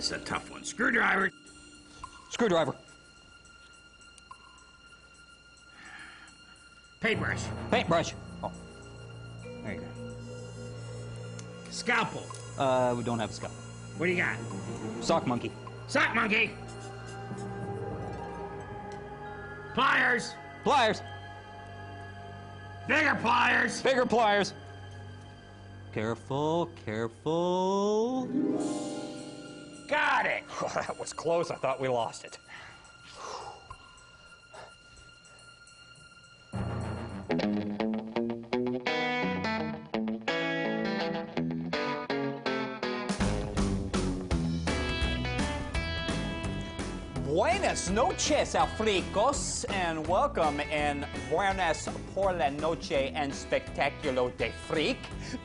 That's a tough one. Screwdriver. Screwdriver. Paintbrush. Paintbrush. Oh, there you go. Scalpel. We don't have a scalpel. What do you got? Sock monkey. Sock monkey. Pliers. Pliers. Bigger pliers. Bigger pliers. Careful, careful. Got it. Oh, that was close. I thought we lost it. Buenas noches, Africos, and welcome in Buenas por la Noche and Spectaculo de Freak.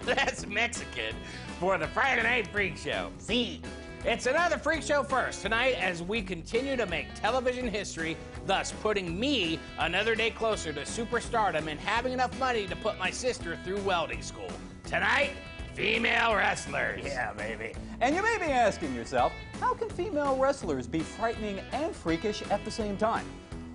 That's Mexican for the Friday Night Freak Show. See, it's another Freak Show first tonight as we continue to make television history, thus putting me another day closer to superstardom and having enough money to put my sister through welding school. Tonight, female wrestlers. Yeah, baby. And you may be asking yourself, how can female wrestlers be frightening and freakish at the same time?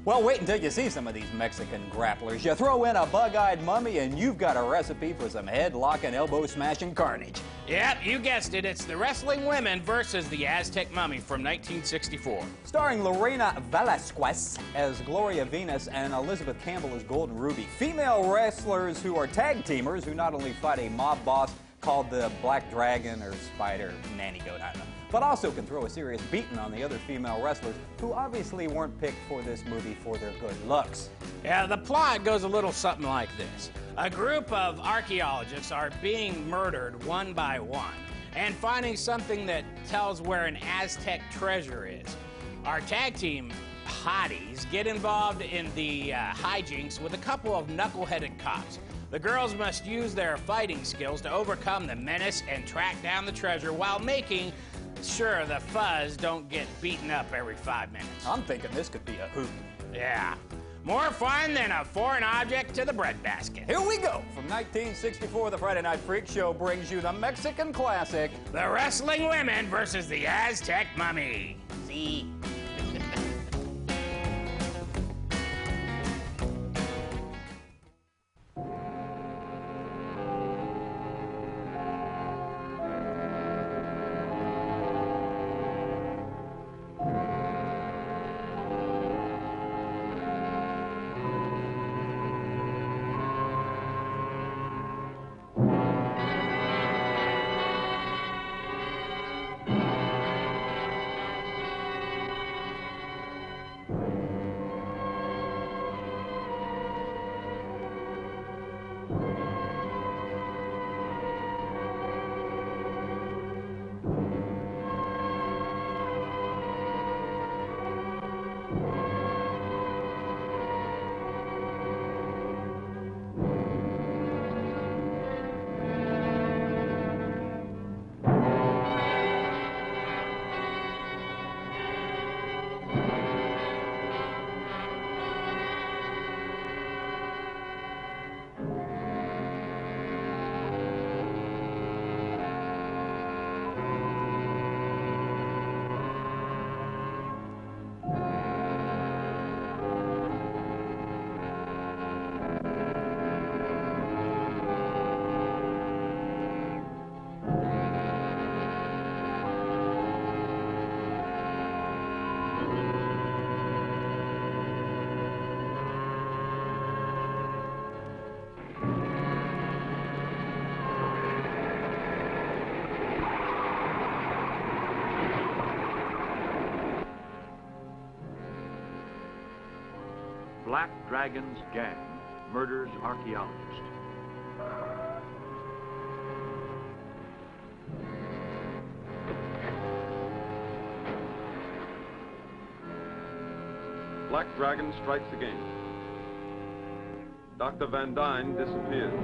Well, wait until you see some of these Mexican grapplers. You throw in a bug-eyed mummy and you've got a recipe for some head-lock and elbow-smashing carnage. Yep, you guessed it. It's the Wrestling Women versus the Aztec Mummy from 1964. Starring Lorena Velasquez as Gloria Venus and Elizabeth Campbell as Golden Ruby. Female wrestlers who are tag teamers who not only fight a mob boss called the Black Dragon or Spider Nanny Goat, I don't know, but also can throw a serious beating on the other female wrestlers who obviously weren't picked for this movie for their good looks. Yeah, the plot goes a little something like this. A group of archaeologists are being murdered one by one and finding something that tells where an Aztec treasure is. Our tag team hotties get involved in the hijinks with a couple of knuckle-headed cops. The girls must use their fighting skills to overcome the menace and track down the treasure while making sure the fuzz don't get beaten up every 5 minutes. I'm thinking this could be a hoot. Yeah. More fun than a foreign object to the breadbasket. Here we go. From 1964, the Friday Night Freak Show brings you the Mexican classic, The Wrestling Women versus the Aztec Mummy. See? Black Dragon's gang murders archaeologist. Black Dragon strikes again. Dr. Van Dyne disappears.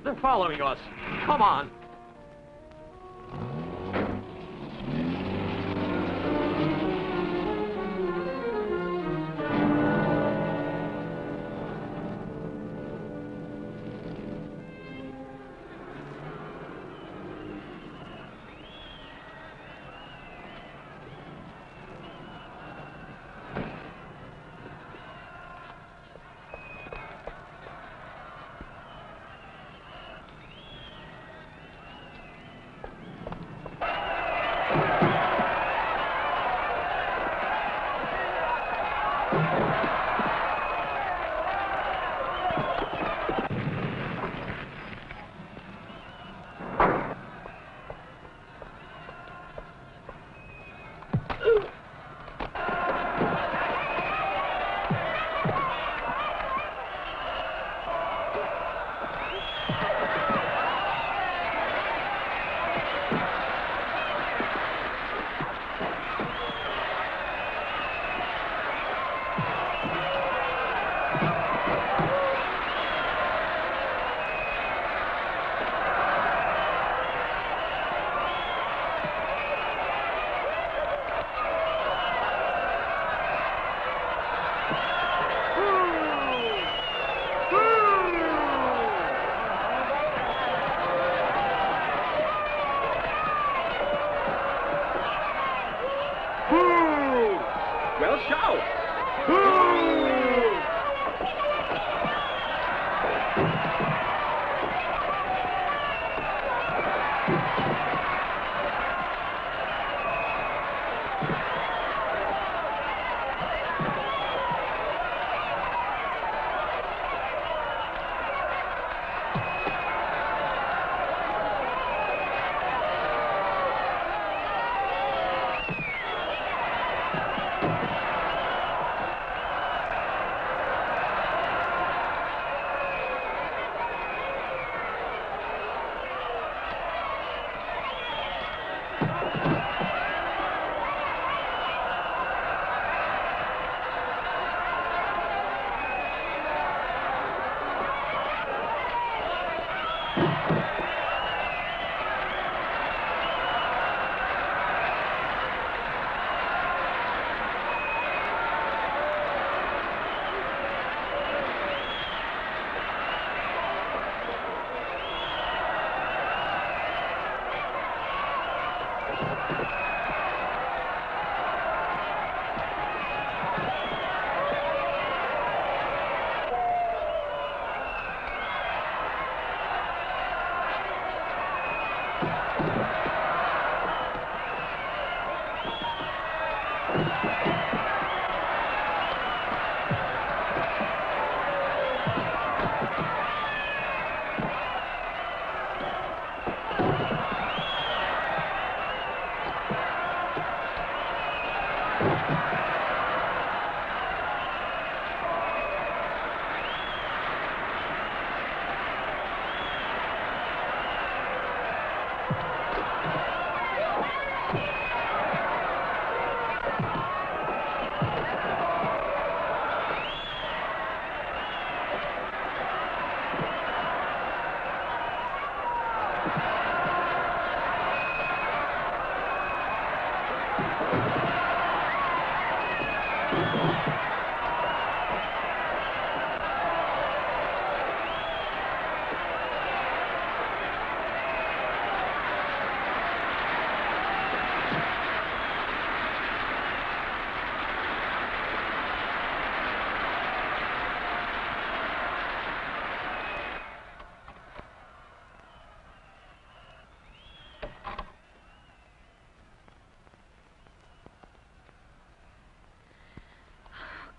They're following us. Come on. Well, shout!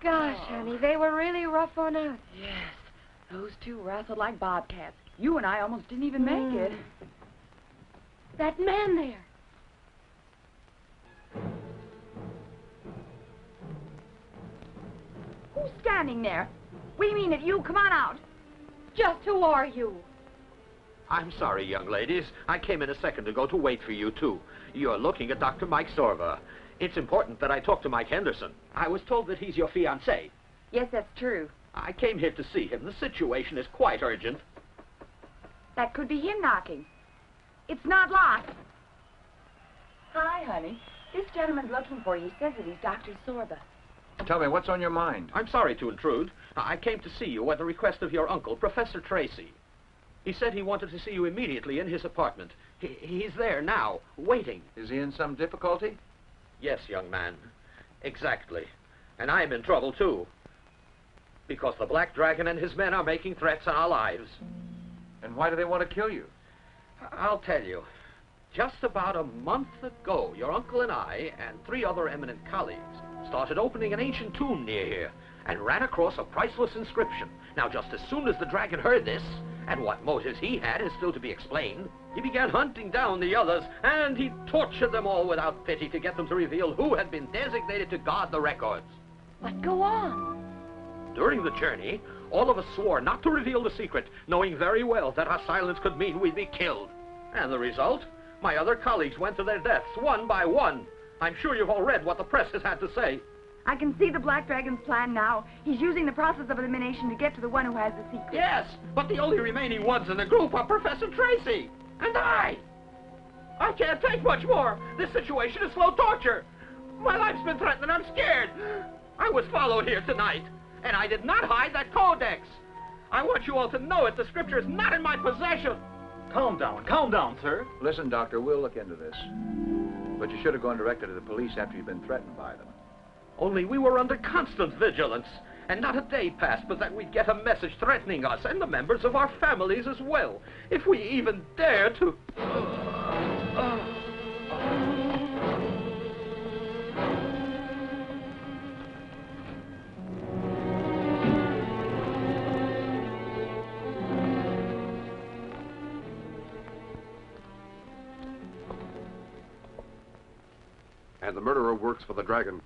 Gosh, honey, they were really rough on us. Yes, those two wrestled like bobcats. You and I almost didn't even make it. That man there. Who's standing there? We mean it, you. Come on out. Just who are you? I'm sorry, young ladies. I came in a second ago to wait for you, too. You're looking at Dr. Mike Sorva. It's important that I talk to Mike Henderson. I was told that he's your fiancé. Yes, that's true. I came here to see him. The situation is quite urgent. That could be him knocking. It's not locked. Hi, honey. This gentleman's looking for you. He says that he's Dr. Sorba. Tell me, what's on your mind? I'm sorry to intrude. I came to see you at the request of your uncle, Professor Tracy. He said he wanted to see you immediately in his apartment. He's there now, waiting. Is he in some difficulty? Yes, young man. Exactly. And I'm in trouble, too. Because the Black Dragon and his men are making threats on our lives. And why do they want to kill you? I'll tell you. Just about a month ago, your uncle and I and 3 other eminent colleagues started opening an ancient tomb near here and ran across a priceless inscription. Now, just as soon as the dragon heard this, and what motives he had is still to be explained, he began hunting down the others, and he tortured them all without pity to get them to reveal who had been designated to guard the records. But go on. During the journey, all of us swore not to reveal the secret, knowing very well that our silence could mean we'd be killed. And the result? My other colleagues went to their deaths, one by one. I'm sure you've all read what the press has had to say. I can see the Black Dragon's plan now. He's using the process of elimination to get to the one who has the secret. Yes, but the only remaining ones in the group are Professor Tracy and I. I can't take much more. This situation is slow torture. My life's been threatened and I'm scared. I was followed here tonight, and I did not hide that codex. I want you all to know it. The scripture is not in my possession. Calm down, sir. Listen, Doctor, we'll look into this. But you should have gone directly to the police after you've been threatened by them. Only we were under constant vigilance, and not a day passed but that we'd get a message threatening us and the members of our families as well, if we even dare to... And the murderer works for the dragon.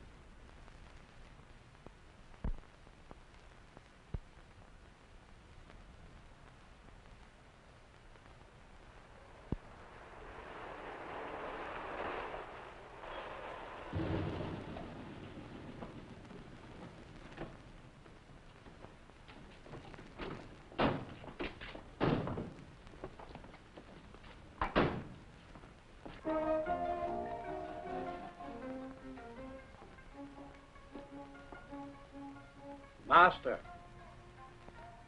Master,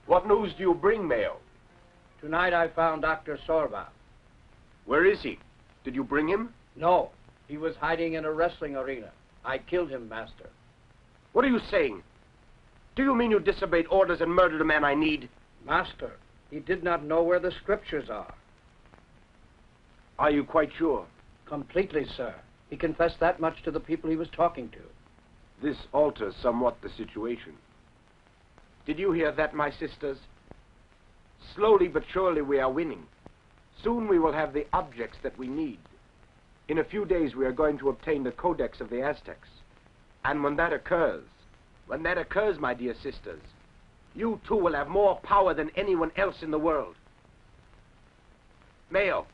What news do you bring, Mayo? tonight I found Dr. Sorba. Where is he? Did you bring him? No, he was hiding in a wrestling arena. I killed him, Master. What are you saying? Do you mean you disobeyed orders and murdered a man I need? Master, he did not know where the scriptures are. Are you quite sure? Completely, sir. He confessed that much to the people he was talking to. This alters somewhat the situation. Did you hear that, my sisters? Slowly but surely we are winning. Soon we will have the objects that we need. In a few days we are going to obtain the codex of the Aztecs. And when that occurs, my dear sisters, you too will have more power than anyone else in the world. Mayo,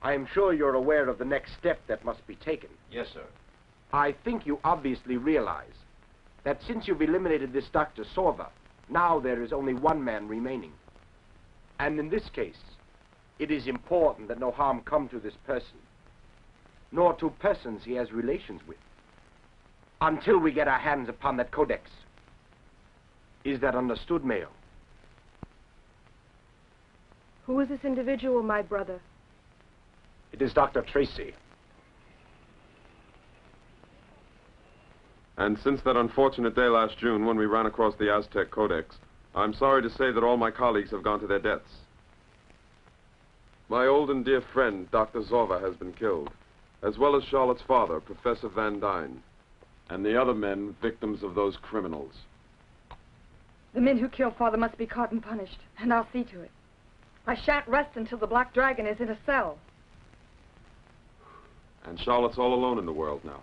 I am sure you're aware of the next step that must be taken. Yes, sir. I think you obviously realize that since you've eliminated this Dr. Sorba, now there is only one man remaining. And in this case, it is important that no harm come to this person, nor to persons he has relations with, until we get our hands upon that codex. Is that understood, Mayo? Who is this individual, my brother? It is Dr. Tracy. And since that unfortunate day last June when we ran across the Aztec Codex, I'm sorry to say that all my colleagues have gone to their deaths. My old and dear friend, Dr. Zorva, has been killed, as well as Charlotte's father, Professor Van Dyne, and the other men victims of those criminals. The men who killed Father must be caught and punished, and I'll see to it. I shan't rest until the Black Dragon is in a cell. And Charlotte's all alone in the world now.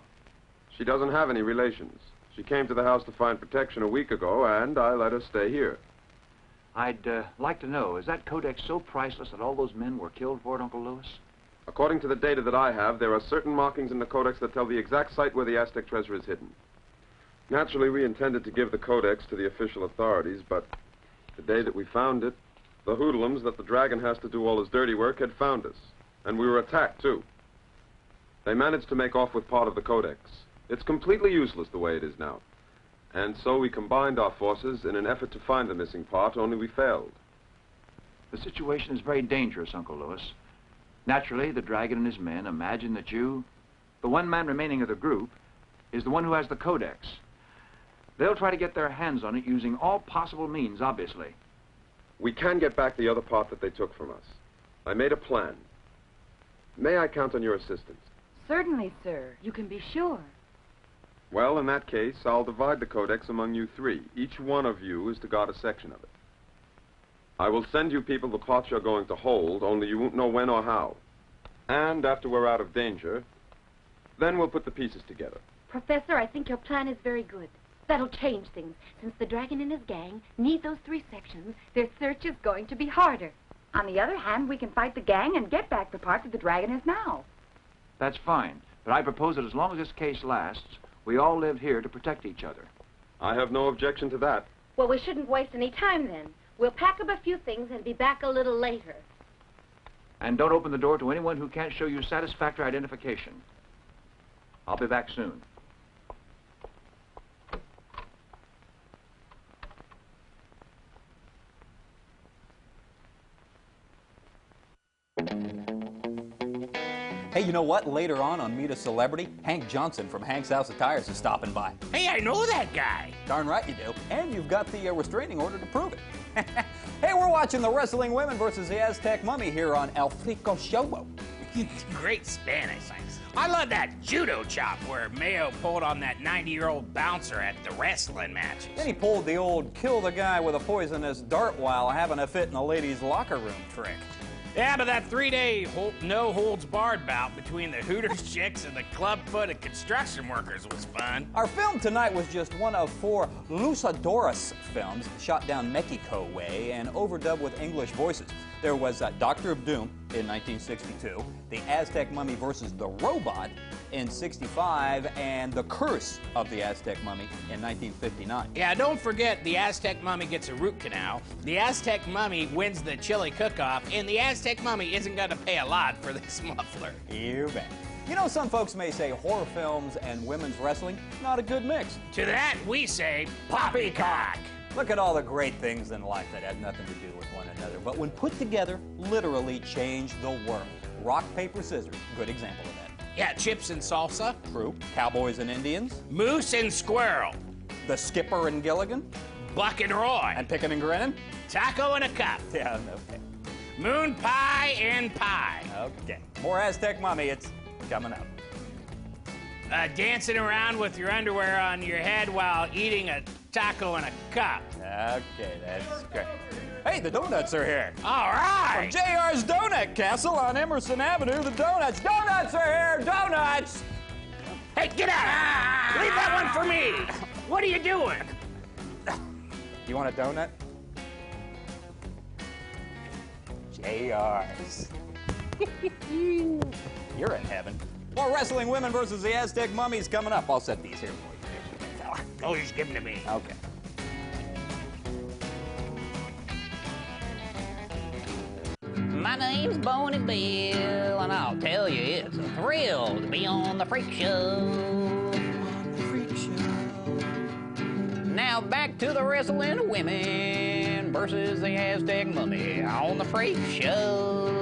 She doesn't have any relations. She came to the house to find protection a week ago, and I let her stay here. I'd like to know, is that codex so priceless that all those men were killed for it, Uncle Lewis? According to the data that I have, there are certain markings in the codex that tell the exact site where the Aztec treasure is hidden. Naturally, we intended to give the codex to the official authorities, but the day that we found it, The hoodlums that the dragon has to do all his dirty work had found us, and we were attacked, too. They managed to make off with part of the codex. It's completely useless the way it is now. And so we combined our forces in an effort to find the missing part, only we failed. The situation is very dangerous, Uncle Lewis. Naturally, the dragon and his men imagine that you, the one man remaining of the group, is the one who has the codex. They'll try to get their hands on it using all possible means, obviously. We can get back the other part that they took from us. I made a plan. May I count on your assistance? Certainly, sir. You can be sure. Well, in that case, I'll divide the codex among you three. Each one of you is to guard a section of it. I will send you people the parts you're going to hold, only you won't know when or how. And after we're out of danger, then we'll put the pieces together. Professor, I think your plan is very good. That'll change things. Since the dragon and his gang need those three sections, their search is going to be harder. On the other hand, we can fight the gang and get back the part that the dragon is now. That's fine, but I propose that as long as this case lasts, we all live here to protect each other. I have no objection to that. Well, we shouldn't waste any time then. We'll pack up a few things and be back a little later. And don't open the door to anyone who can't show you satisfactory identification. I'll be back soon. Hey, you know what? Later on Meet a Celebrity, Hank Johnson from Hank's House of Tires is stopping by. Hey, I know that guy. Darn right you do. And you've got the restraining order to prove it. Hey, we're watching the Wrestling Women versus the Aztec Mummy here on El Frico Show. Great Spanish. I love that judo chop where Mayo pulled on that 90-year-old bouncer at the wrestling matches. Then he pulled the old kill the guy with a poisonous dart while having a fit in the ladies' locker room trick. Yeah, but that 3-day no-holds-barred bout between the Hooters chicks and the club-footed construction workers was fun. Our film tonight was just one of 4 Luchadores films shot down Mexico way and overdubbed with English voices. There was Doctor of Doom in 1962, The Aztec Mummy versus the Robot in 65, and The Curse of the Aztec Mummy in 1959. Yeah, don't forget the Aztec Mummy gets a root canal, the Aztec Mummy wins the chili cook-off, and the Aztec Mummy isn't going to pay a lot for this muffler. You bet. You know, some folks may say horror films and women's wrestling, not a good mix. To that, we say poppycock. Look at all the great things in life that have nothing to do with one another, but when put together, literally change the world. Rock, paper, scissors, good example of that. Yeah, chips and salsa. True. Cowboys and Indians. Moose and squirrel. The Skipper and Gilligan. Buck and Roy. And Pickin' and Grinnin'. Taco in a cup. Yeah, okay. Moon pie and pie. Okay. More Aztec Mummy, it's coming up. Dancing around with your underwear on your head while eating a taco in a cup. Okay, that's great. Hey, the donuts are here. All right. From JR's Donut Castle on Emerson Avenue, the donuts. Donuts are here, donuts! Hey, get out! Leave that one for me! What are you doing? You want a donut? JR's. You're in heaven. More Wrestling Women versus the Aztec Mummies coming up. I'll set these here for you. Oh, just give them to me. Okay. My name's Boney Bill, and I'll tell you it's a thrill to be on the Freak Show. Now back to the Wrestling Women versus the Aztec Mummy on the Freak Show.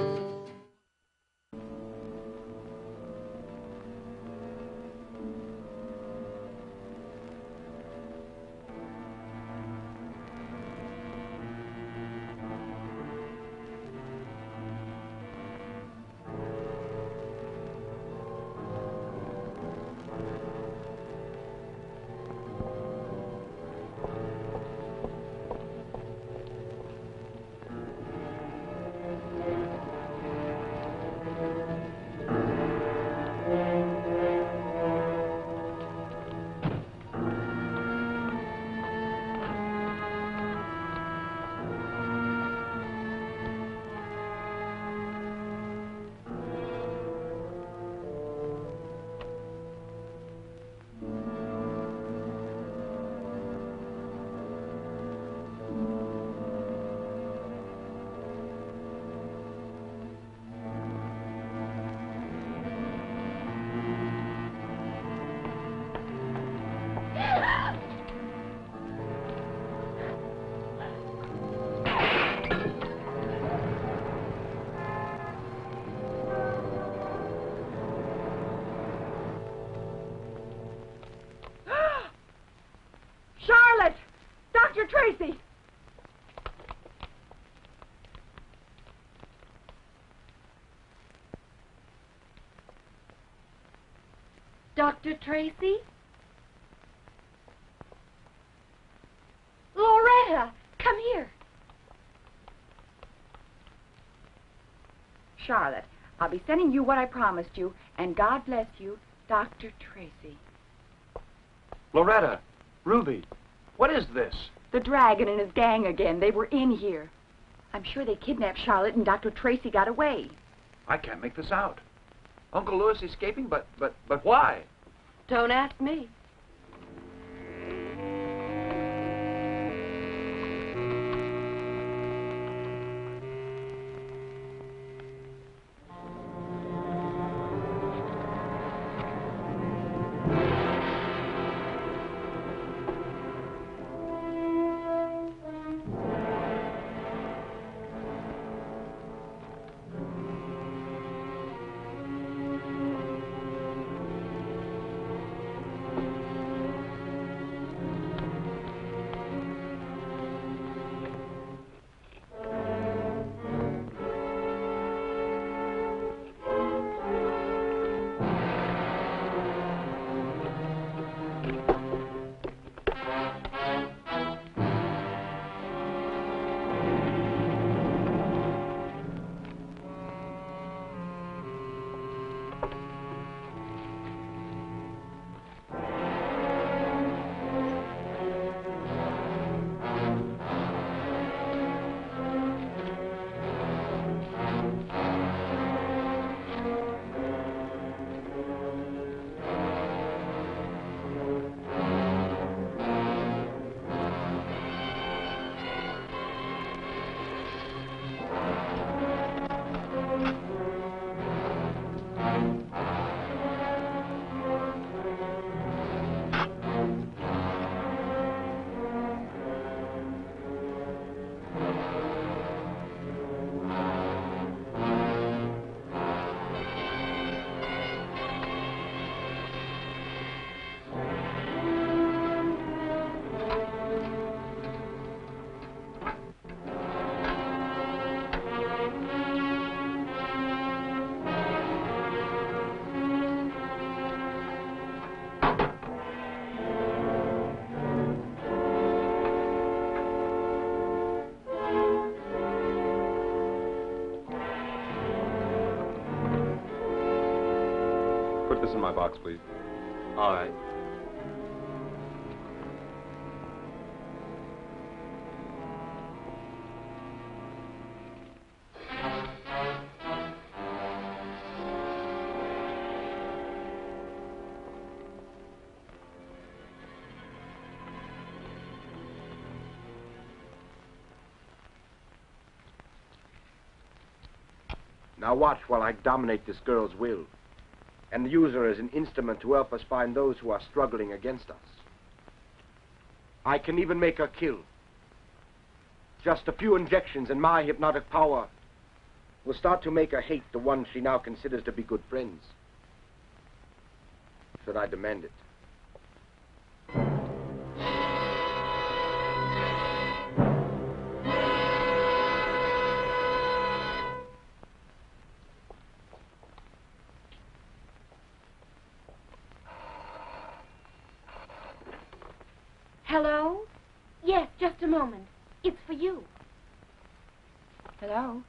Dr. Tracy? Loretta, come here. Charlotte, I'll be sending you what I promised you, and God bless you, Dr. Tracy. Loretta, Ruby, what is this? The dragon and his gang again. They were in here. I'm sure they kidnapped Charlotte and Dr. Tracy got away. I can't make this out. Uncle Lewis escaping, but why? Don't ask me. Put this in my box, please. All right. Now watch while I dominate this girl's will and use her as an instrument to help us find those who are struggling against us. I can even make her kill. Just a few injections and my hypnotic power will start to make her hate the ones she now considers to be good friends. Should I demand it? Hello? Yes, just a moment. It's for you. Hello?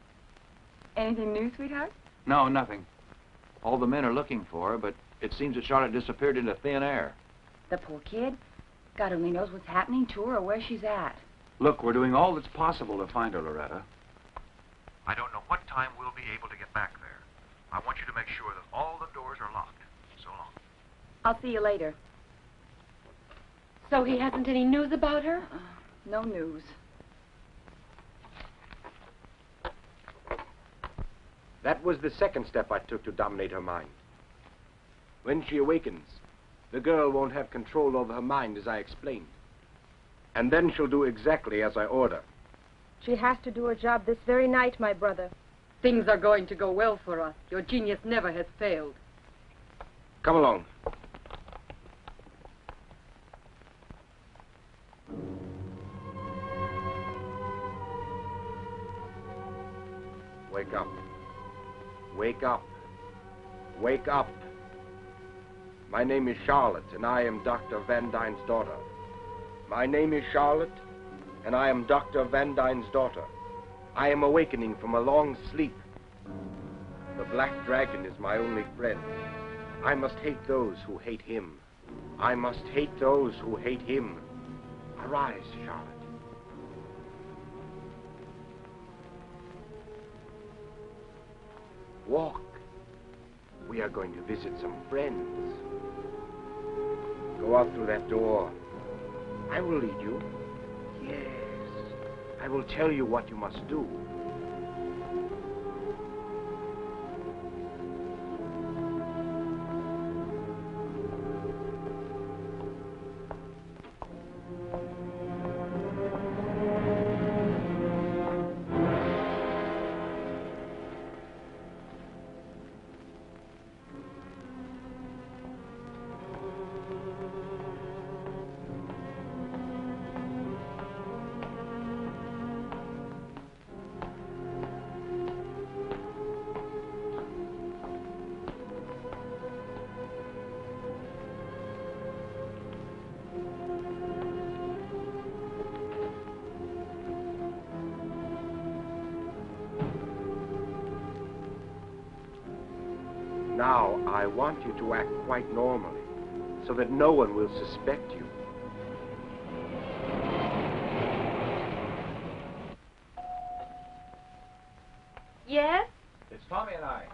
Anything new, sweetheart? No, nothing. All the men are looking for her, but it seems that Charlotte disappeared into thin air. The poor kid. God only knows what's happening to her or where she's at. Look, we're doing all that's possible to find her, Loretta. I don't know what time we'll be able to get back there. I want you to make sure that all the doors are locked. So long. I'll see you later. So he hasn't any news about her? No news. That was the second step I took to dominate her mind. When she awakens, the girl won't have control over her mind, as I explained. And then she'll do exactly as I order. She has to do her job this very night, my brother. Things are going to go well for us. Your genius never has failed. Come along. Wake up. Wake up. Wake up. My name is Charlotte, and I am Dr. Van Dyne's daughter. My name is Charlotte, and I am Dr. Van Dyne's daughter. I am awakening from a long sleep. The Black Dragon is my only friend. I must hate those who hate him. I must hate those who hate him. Arise, Charlotte. Walk. We are going to visit some friends. Go out through that door. I will lead you. Yes. I will tell you what you must do. Now, I want you to act quite normally, so that no one will suspect you. Yes? It's Tommy and I.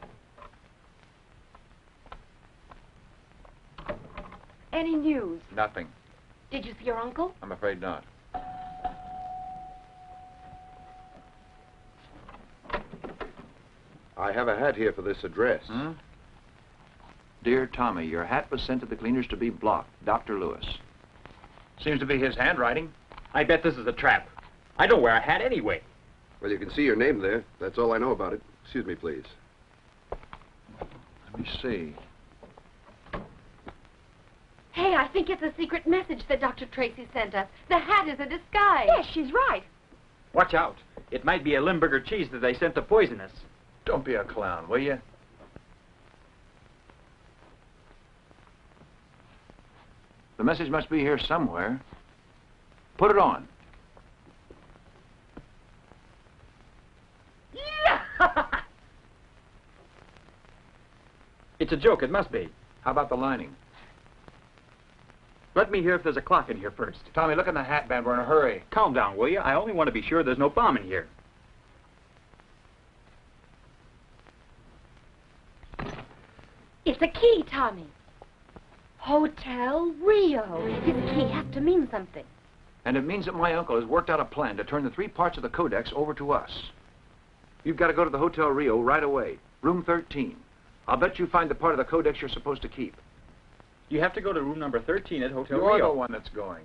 Any news? Nothing. Did you see your uncle? I'm afraid not. I have a hat here for this address. Hmm? Dear Tommy, your hat was sent to the cleaners to be blocked. Dr. Lewis. Seems to be his handwriting. I bet this is a trap. I don't wear a hat anyway. Well, you can see your name there. That's all I know about it. Excuse me, please. Let me see. Hey, I think it's a secret message that Dr. Tracy sent us. The hat is a disguise. Yes, she's right. Watch out. It might be a Limburger cheese that they sent to poison us. Don't be a clown, will you? The message must be here somewhere. Put it on. It's a joke, it must be. How about the lining? Let me hear if there's a clock in here first. Tommy, look in the hat band. We're in a hurry. Calm down, will you? I only want to be sure there's no bomb in here. It's a key, Tommy. Hotel Rio. His key has to mean something. And it means that my uncle has worked out a plan to turn the 3 parts of the Codex over to us. You've got to go to the Hotel Rio right away. Room 13. I'll bet you find the part of the Codex you're supposed to keep. You have to go to room number 13 at Hotel You're Rio. the one that's going.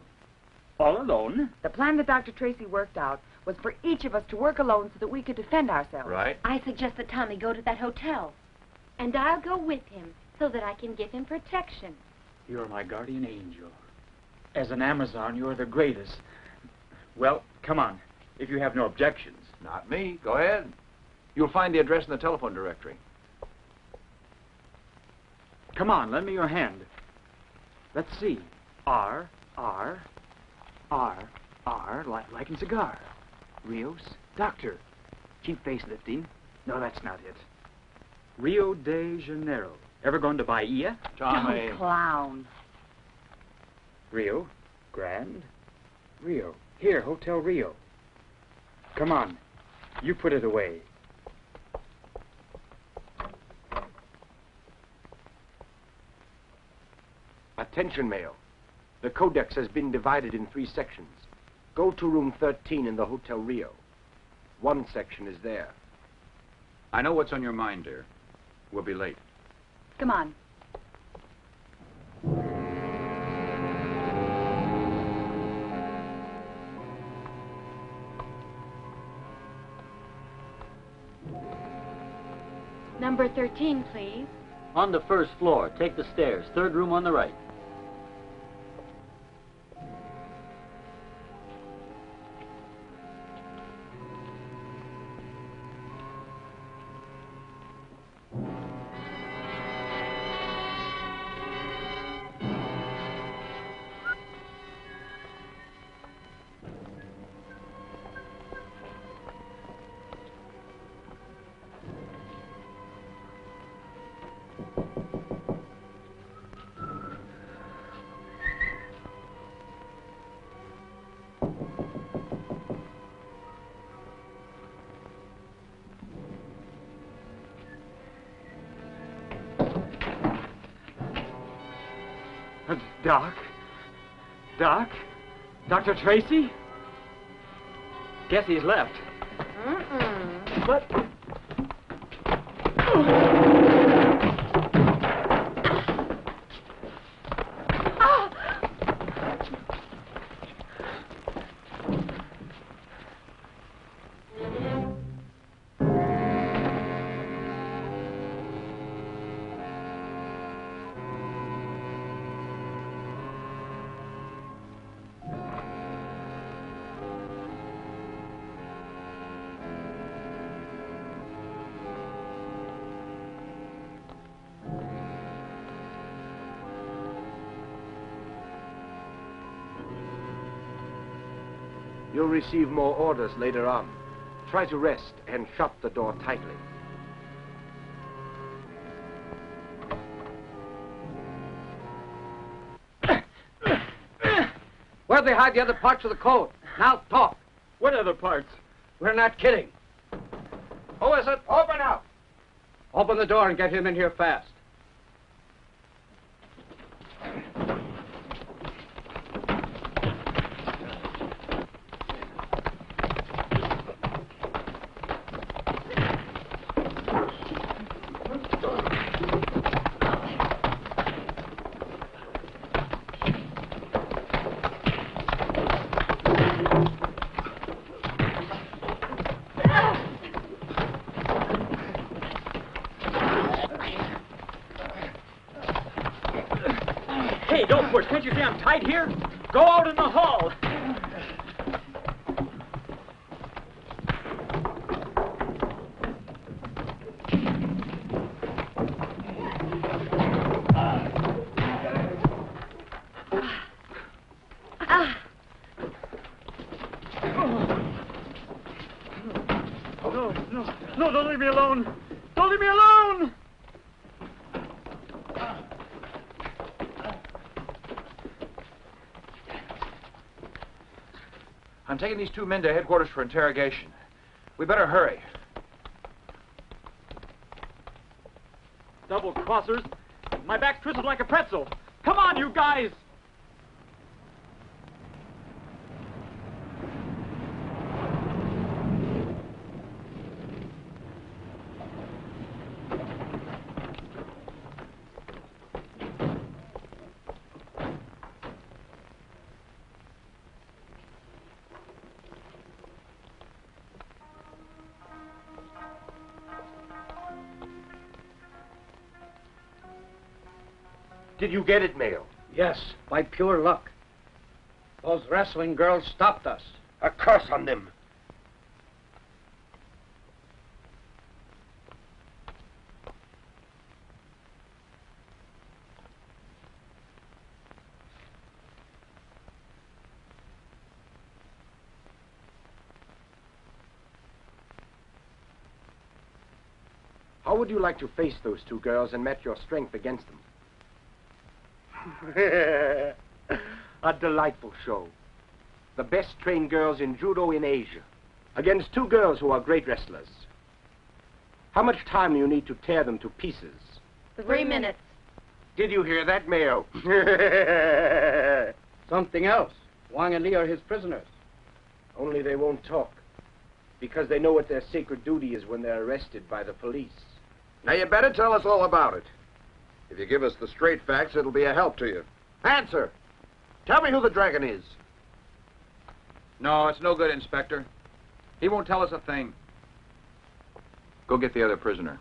All alone? The plan that Dr. Tracy worked out was for each of us to work alone so that we could defend ourselves. Right. I suggest that Tommy go to that hotel. And I'll go with him so that I can give him protection. You're my guardian angel. As an Amazon, you're the greatest. Well, come on, if you have no objections. Not me. Go ahead. You'll find the address in the telephone directory. Come on, lend me your hand. Let's see. R, like in cigar. Rios, doctor. Cheap facelifting. No, that's not it. Rio de Janeiro. Ever gone to Bahia? Tommy. Don't clown. Rio, Grand, Rio. Here, Hotel Rio. Come on, you put it away. Attention, Mayo. The Codex has been divided in 3 sections. Go to room 13 in the Hotel Rio. 1 section is there. I know what's on your mind, dear. We'll be late. Come on. Number 13, please. On the 1st floor. Take the stairs. 3rd room on the right. Doc? Doc? Dr. Tracy? Guess he's left. But... You'll receive more orders later on. Try to rest and shut the door tightly. Where'd they hide the other parts of the code? Now talk. What other parts? We're not kidding. Who is it? Open up. Open the door and get him in here fast. Hey, don't push. Can't you see I'm tight here? Go out in the hall. No, don't leave me alone. Don't leave me alone. I'm taking these two men to headquarters for interrogation. We better hurry. Double crossers. My back's twisted like a pretzel. Come on, you guys. Did you get it, Mayo? Yes, by pure luck. Those wrestling girls stopped us. A curse on them. How would you like to face those two girls and match your strength against them? A delightful show. The best trained girls in judo in Asia against two girls who are great wrestlers. How much time do you need to tear them to pieces? 3 minutes. Did you hear that, Mayo? Something else. Wang and Lee are his prisoners. Only they won't talk because they know what their sacred duty is when they're arrested by the police. Now, you better tell us all about it. If you give us the straight facts, it'll be a help to you. Answer. Tell me who the dragon is. No, it's no good, Inspector. He won't tell us a thing. Go get the other prisoner.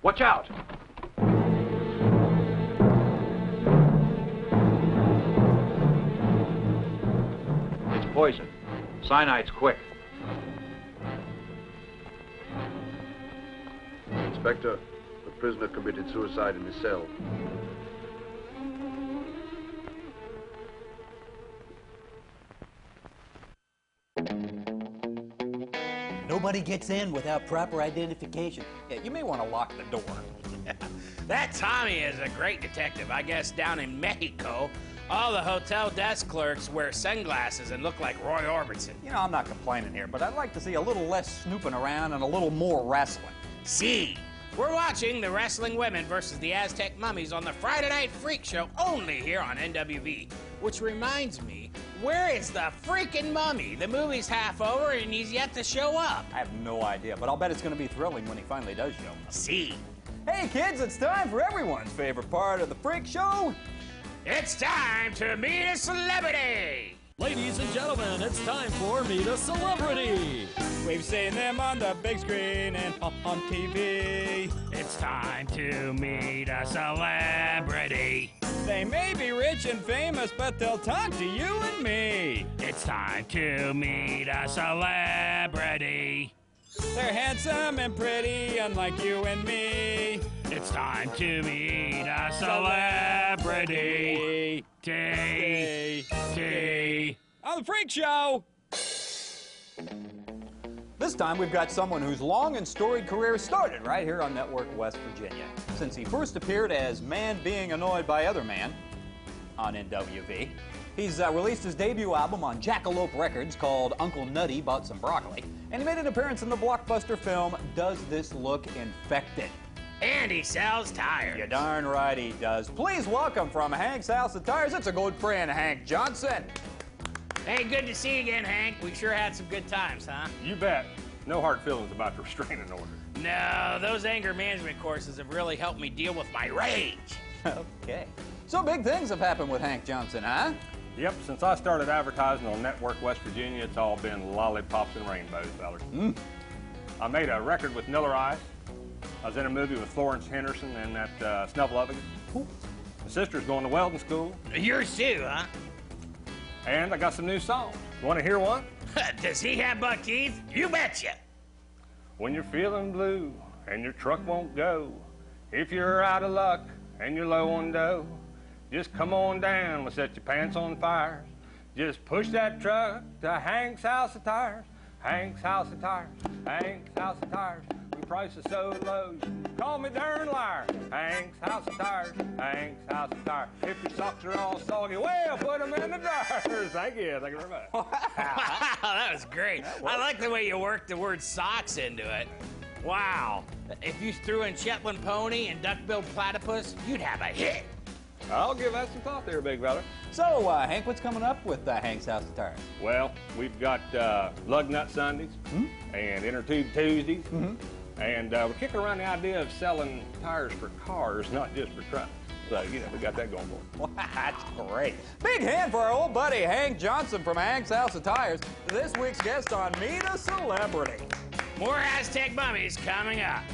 Watch out! It's poison. Cyanide's quick. Inspector, the prisoner committed suicide in his cell. Nobody gets in without proper identification. Yeah, you may want to lock the door. That Tommy is a great detective. I guess down in Mexico, all the hotel desk clerks wear sunglasses and look like Roy Orbison. You know, I'm not complaining here, but I'd like to see a little less snooping around and a little more wrestling. See, We're watching the Wrestling Women versus the Aztec Mummies on the Friday Night Freak Show, only here on NWV. Which reminds me, where is the freaking mummy? The movie's half over and he's yet to show up. I have no idea, but I'll bet it's going to be thrilling when he finally does show up. See. Hey kids, it's time for everyone's favorite part of the Freak Show. It's time to meet a celebrity! Ladies and gentlemen, it's time for Meet a Celebrity! We've seen them on the big screen and on TV. It's time to meet a celebrity. They may be rich and famous, but they'll talk to you and me. It's time to meet a celebrity. They're handsome and pretty, unlike you and me. It's time to meet a celebrity. T. On the Freak Show! This time we've got someone whose long and storied career started right here on Network West Virginia. Since he first appeared as Man Being Annoyed by Other Man on NWV, he's released his debut album on Jackalope Records called Uncle Nutty Bought Some Broccoli, and he made an appearance in the blockbuster film Does This Look Infected? And he sells tires. You're darn right he does. Please welcome from Hank's House of Tires, it's a good friend, Hank Johnson. Hey, good to see you again, Hank. We sure had some good times, huh? You bet. No hard feelings about the restraining order. No, those anger management courses have really helped me deal with my rage. Okay. So big things have happened with Hank Johnson, huh? Yep, since I started advertising on Network West Virginia, it's all been lollipops and rainbows, fellas. I made a record with Miller Ice. I was in a movie with Florence Henderson and that Snuffleupagus. My sister's going to welding school. Yours too, huh? And I got some new songs. Want to hear one? Does he have buck teeth? You betcha. When you're feeling blue and your truck won't go, if you're out of luck and you're low on dough, just come on down, we'll set your pants on fire. Just push that truck to Hank's House of Tires. Hank's House of Tires. Hank's House of Tires. The price is so low, call me darn liar. Hank's House of Tires. Hank's House of Tires. If your socks are all soggy, well, put them in the dryers. Thank you very much. Wow, that was great. I like the way you worked the word socks into it. Wow. If you threw in Shetland Pony and Duck-billed Platypus, you'd have a hit. I'll give that some thought there, big fella. So, Hank, what's coming up with Hank's House of Tires? Well, we've got Lug Nut Sundays and Inner Tube Tuesdays. And we're kicking around the idea of selling tires for cars, not just for trucks. So, you know, we got that going for us. That's great. Big hand for our old buddy Hank Johnson from Hank's House of Tires. This week's guest on Meet a Celebrity. More Aztec Mummies coming up.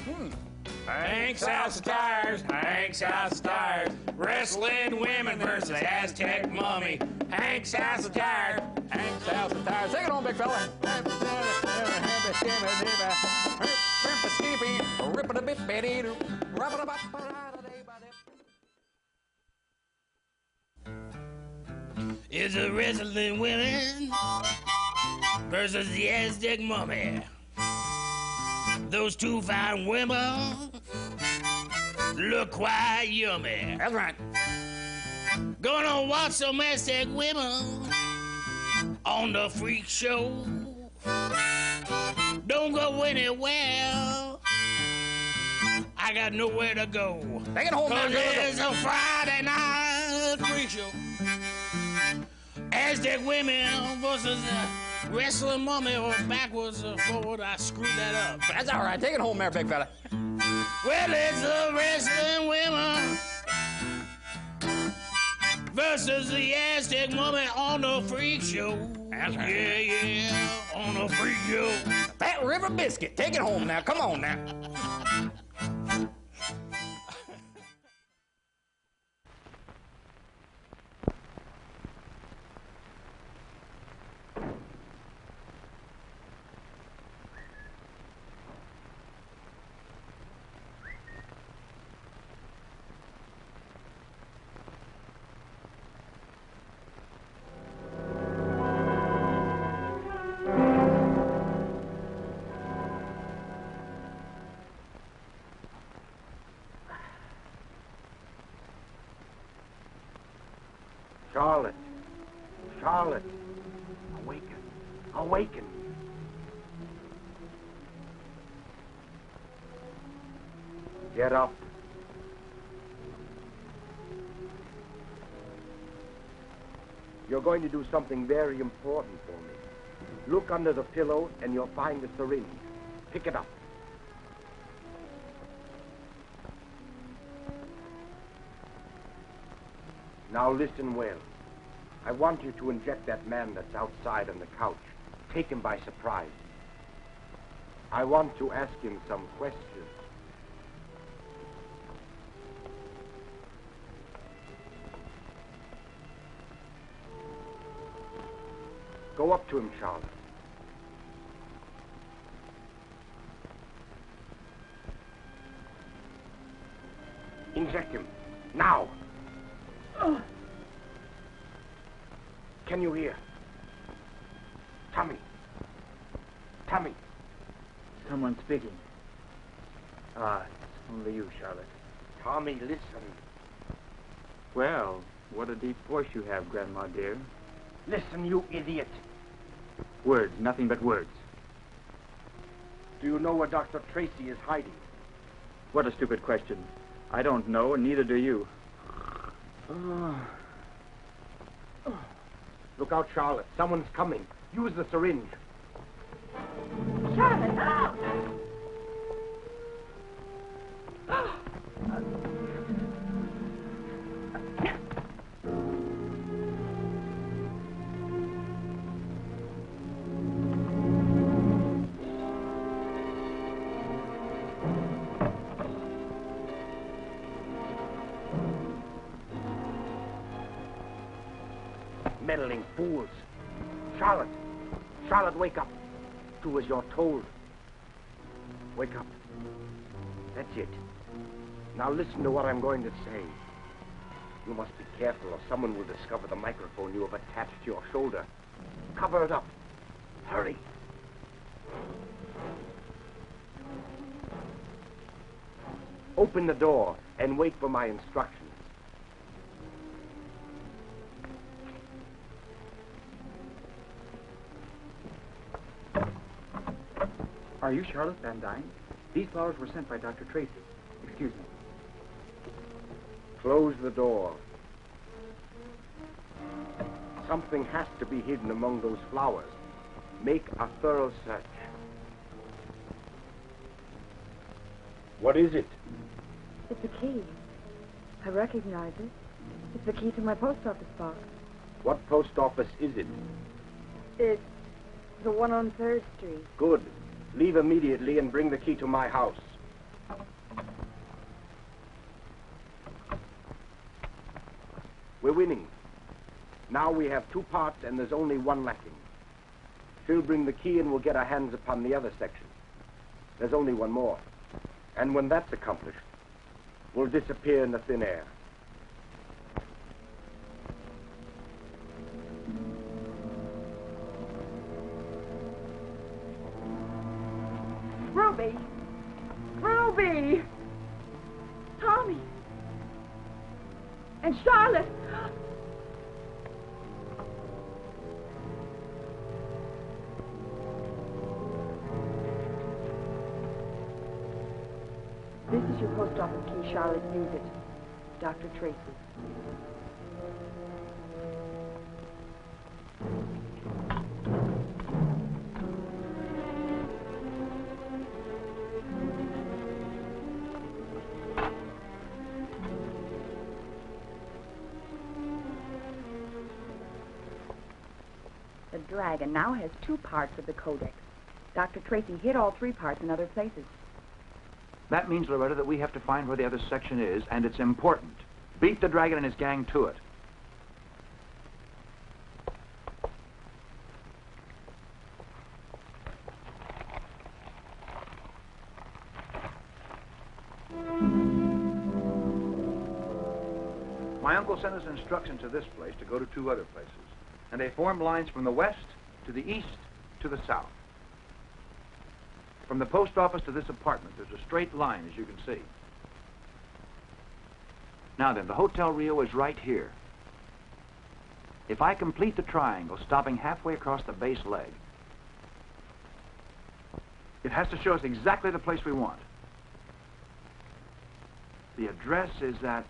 Hank's House of Tires, Hank's House of Tires, Wrestling Women versus Aztec Mummy. Hank's House of Tires, Hank's House of Tires. Take it home, big fella. It's a Wrestling Women versus the Aztec Mummy. Those two fine women look quite yummy. That's right. Gonna watch some Aztec women on the Freak Show. Don't go anywhere. I got nowhere to go. Take it home, man. It's a Friday night Freak Show. Aztec women versus Wrestling Mummy, or backwards or forward. I screwed that up. That's all right. Take it home there, big fella. Well, it's the Wrestling Women versus the Aztec Mummy on the Freak Show. That's right. Yeah, on the Freak Show. That River Biscuit. Take it home now. Come on now. Charlotte. Charlotte. Awaken. Awaken. Get up. You're going to do something very important for me. Look under the pillow and you'll find a syringe. Pick it up. Now listen well. I want you to inject that man that's outside on the couch. Take him by surprise. I want to ask him some questions. Go up to him, Charlotte. Inject him. Now. Can you hear? Tommy. Tommy. Someone speaking. Ah, it's only you, Charlotte. Tommy, listen. Well, what a deep voice you have, Grandma dear. Listen, you idiot. Words, nothing but words. Do you know where Dr. Tracy is hiding? What a stupid question. I don't know, and neither do you. Look out, Charlotte. Someone's coming. Use the syringe. Charlotte, no! Meddling fools. Charlotte. Charlotte, wake up. Do as you're told. Wake up. That's it. Now listen to what I'm going to say. You must be careful or someone will discover the microphone you have attached to your shoulder. Cover it up. Hurry. Open the door and wait for my instructions. Are you Charlotte Van Dyne? These flowers were sent by Dr. Tracy. Excuse me. Close the door. Something has to be hidden among those flowers. Make a thorough search. What is it? It's a key. I recognize it. It's the key to my post office box. What post office is it? It's the one on 3rd Street. Good. Leave immediately and bring the key to my house. We're winning. Now we have 2 parts and there's only 1 lacking. She'll bring the key and we'll get our hands upon the other section. There's only 1 more. And when that's accomplished, we'll disappear in the thin air. Ruby! Ruby! Tommy! And Charlotte! This is your post office key, Charlotte. Use it. Dr. Tracy. The dragon now has 2 parts of the codex. Dr. Tracy hid all 3 parts in other places. That means, Loretta, that we have to find where the other section is, and it's important. Beat the dragon and his gang to it. My uncle sent us instructions to this place to go to 2 other places, and they form lines from the west to the east to the south. From the post office to this apartment, there's a straight line, as you can see. Now then, the Hotel Rio is right here. If I complete the triangle, stopping halfway across the base leg, it has to show us exactly the place we want. The address is at...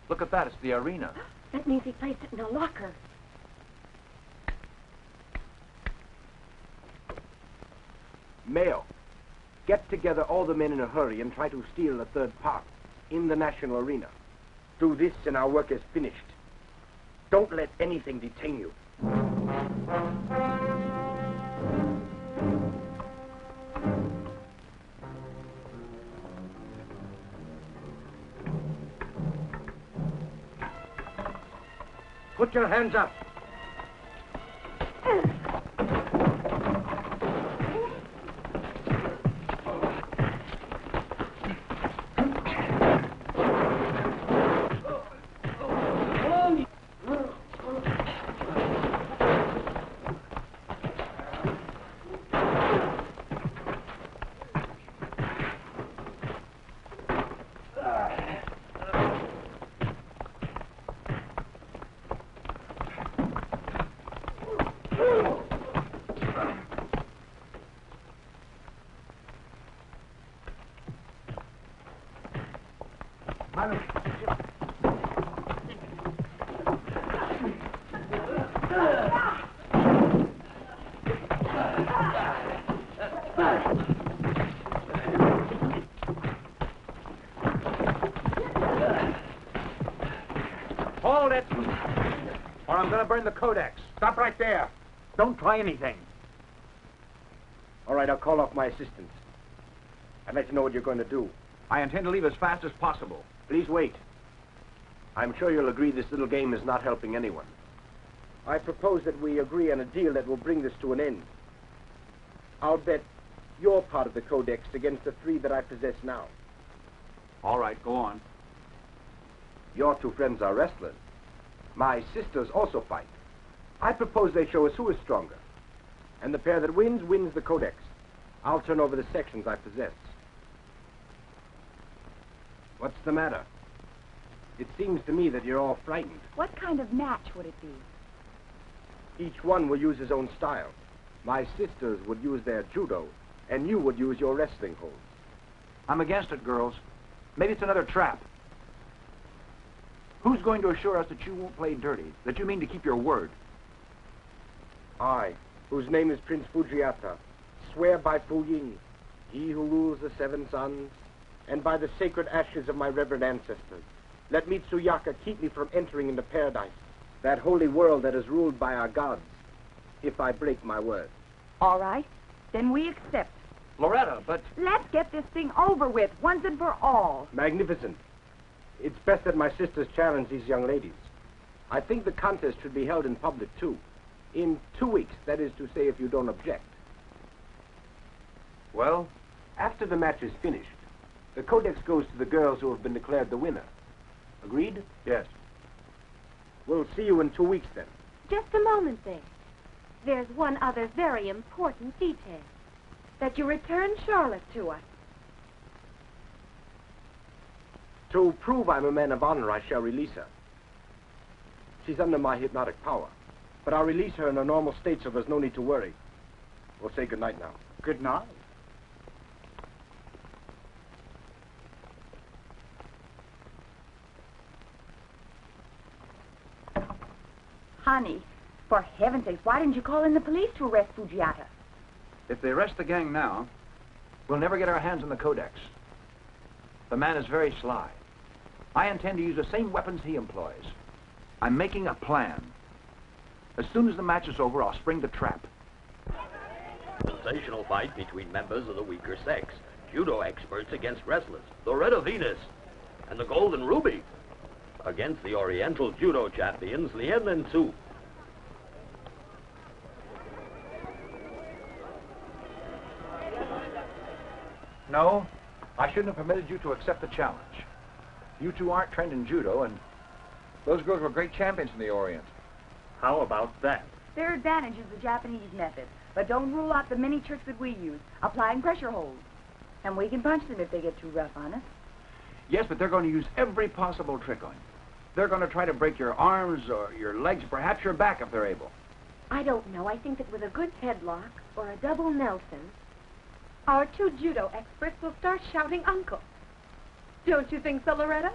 Look at that, it's the arena. That means he placed it in a locker. Mayo, get together all the men in a hurry and try to steal the third part in the national arena. Do this and our work is finished. Don't let anything detain you. Put your hands up. Hold it, or I'm going to burn the codex. Stop right there. Don't try anything. All right, I'll call off my assistants. I'd like to know what you're going to do. I intend to leave as fast as possible. Please wait. I'm sure you'll agree this little game is not helping anyone. I propose that we agree on a deal that will bring this to an end. I'll bet your part of the codex against the 3 that I possess now. All right, go on. Your 2 friends are Rasslin. My sisters also fight. I propose they show us who is stronger. And the pair that wins the codex. I'll turn over the sections I possess. What's the matter? It seems to me that you're all frightened. What kind of match would it be? Each one will use his own style. My sisters would use their judo, and you would use your wrestling holds. I'm against it, girls. Maybe it's another trap. Who's going to assure us that you won't play dirty, that you mean to keep your word? I, whose name is Prince Fujiata, swear by Fu Ying, he who rules the 7 suns, and by the sacred ashes of my revered ancestors. Let Mitsuyaka keep me from entering into paradise, that holy world that is ruled by our gods, if I break my word. All right, then we accept. Loretta, but... Let's get this thing over with, once and for all. Magnificent. It's best that my sisters challenge these young ladies. I think the contest should be held in public, too. In 2 weeks, that is to say, if you don't object. Well, after the match is finished, the codex goes to the girls who have been declared the winner. Agreed? Yes. We'll see you in 2 weeks, then. Just a moment there. There's one other very important detail. That you return Charlotte to us. To prove I'm a man of honor, I shall release her. She's under my hypnotic power. But I'll release her in a normal state, so there's no need to worry. We'll say good night now. Good night. Honey, for heaven's sake, why didn't you call in the police to arrest Fujiata? If they arrest the gang now, we'll never get our hands on the codex. The man is very sly. I intend to use the same weapons he employs. I'm making a plan. As soon as the match is over, I'll spring the trap. Sensational fight between members of the weaker sex. Judo experts against wrestlers. The Red of Venus and the Golden Ruby against the Oriental Judo champions, Lien and Su. No, I shouldn't have permitted you to accept the challenge. You 2 aren't trained in judo, and those girls were great champions in the Orient. How about that? Their advantage is the Japanese method, but don't rule out the many tricks that we use, applying pressure holds. And we can punch them if they get too rough on us. Yes, but they're going to use every possible trick on you. They're going to try to break your arms or your legs, perhaps your back if they're able. I don't know. I think that with a good headlock or a double Nelson, our 2 judo experts will start shouting uncle. Don't you think so, Loretta?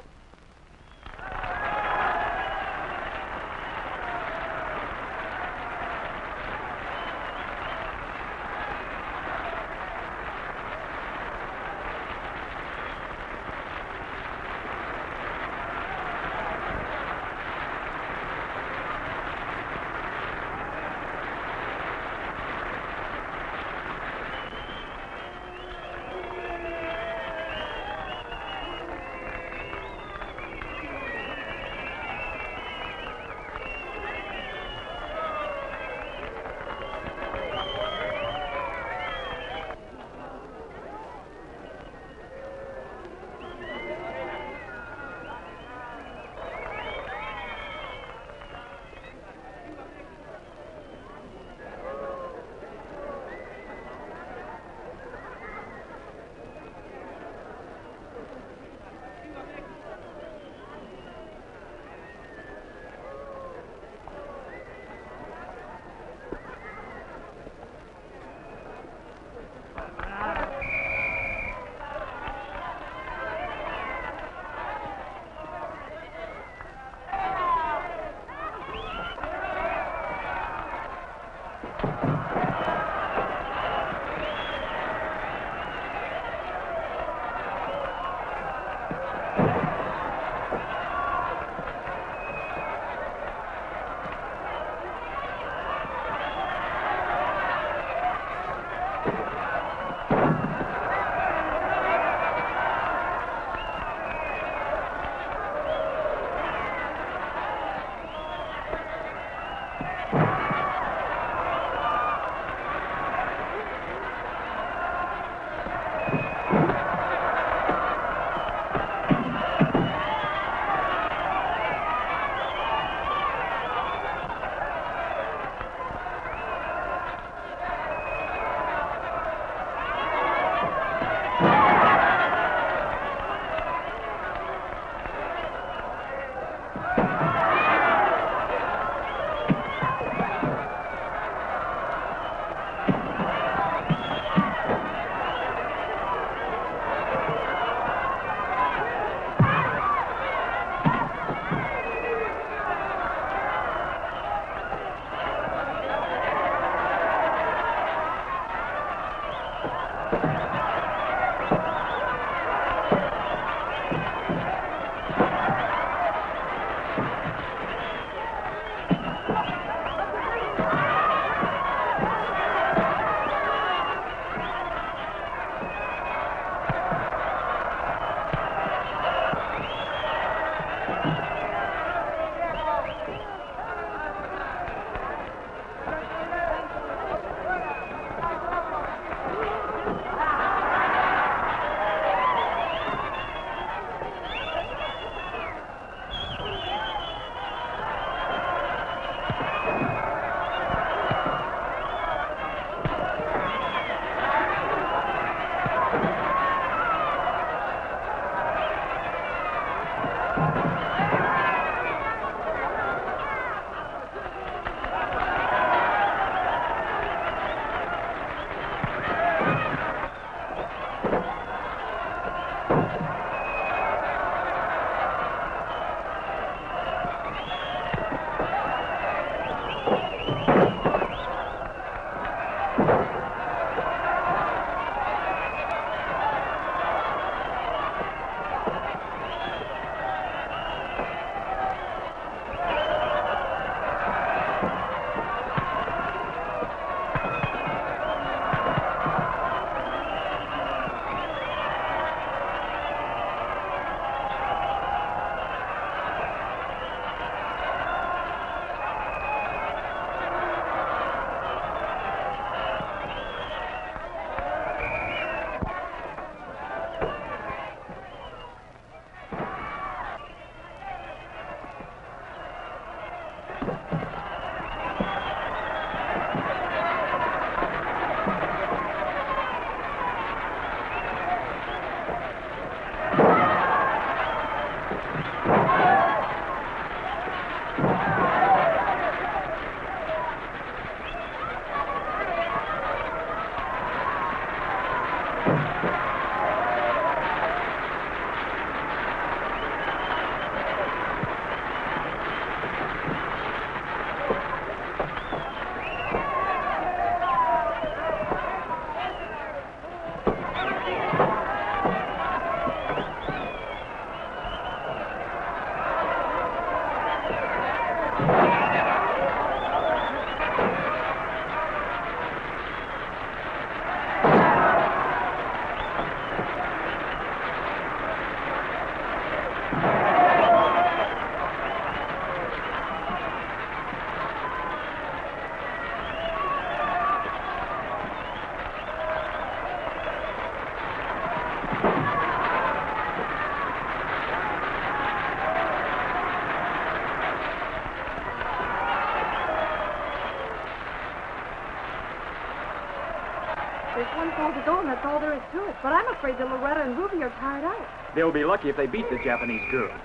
that's all there is to it. But I'm afraid that Loretta and Ruby are tired out. They'll be lucky if they beat the Japanese girls.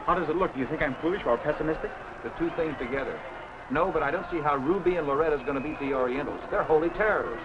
How does it look? Do you think I'm foolish or pessimistic? The two things together. No, but I don't see how Ruby and Loretta's going to beat the Orientals. They're holy terrors.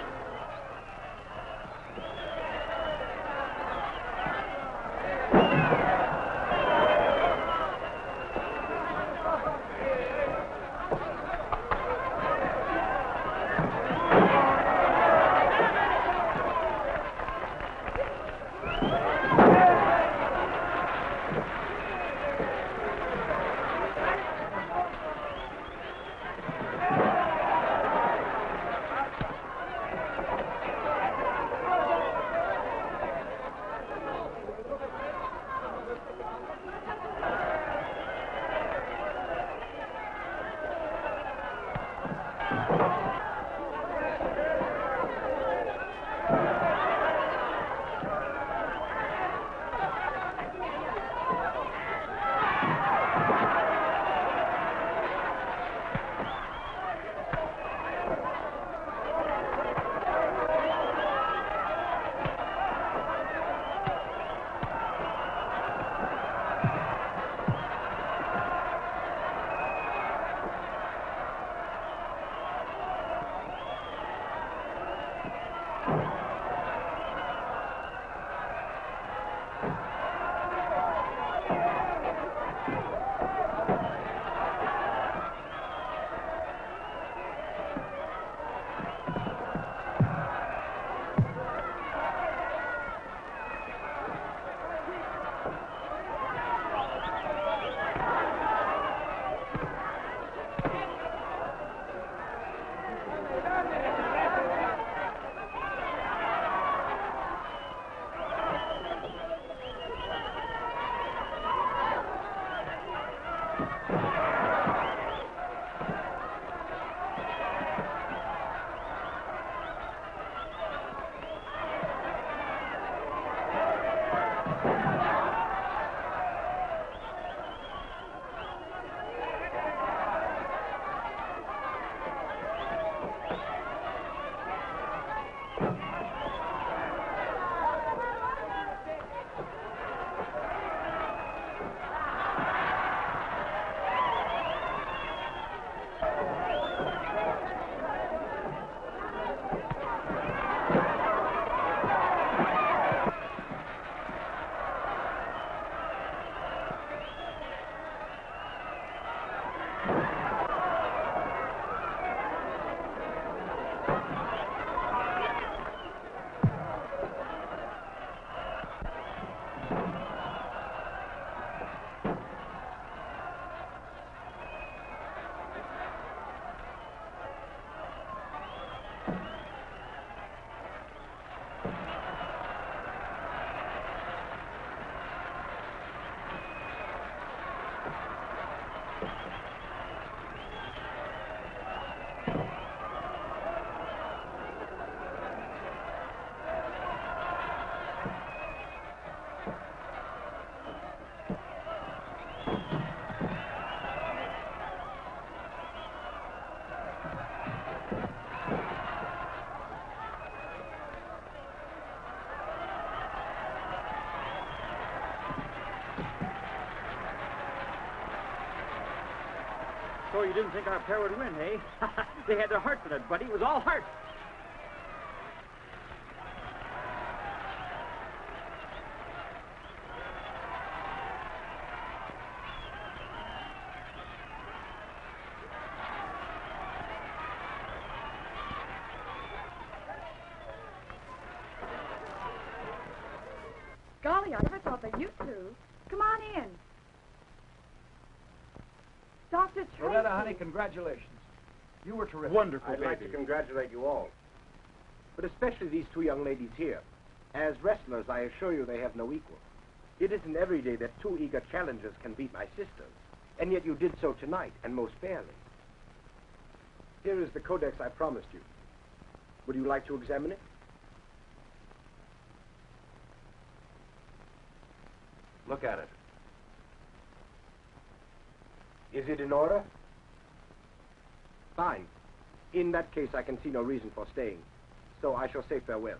So you didn't think our pair would win, eh? They had their hearts in it, buddy. It was all heart. Golly, I never thought that you two. Come on in. Dr. Tracy. Loretta, honey, congratulations. You were terrific. Wonderful, I'd like to baby. congratulate you all. But especially these two young ladies here. As wrestlers, I assure you they have no equal. It isn't every day that two eager challengers can beat my sisters. And yet you did so tonight, and most fairly. Here is the codex I promised you. Would you like to examine it? Look at it. Is it in order? Fine. In that case, I can see no reason for staying. So I shall say farewell.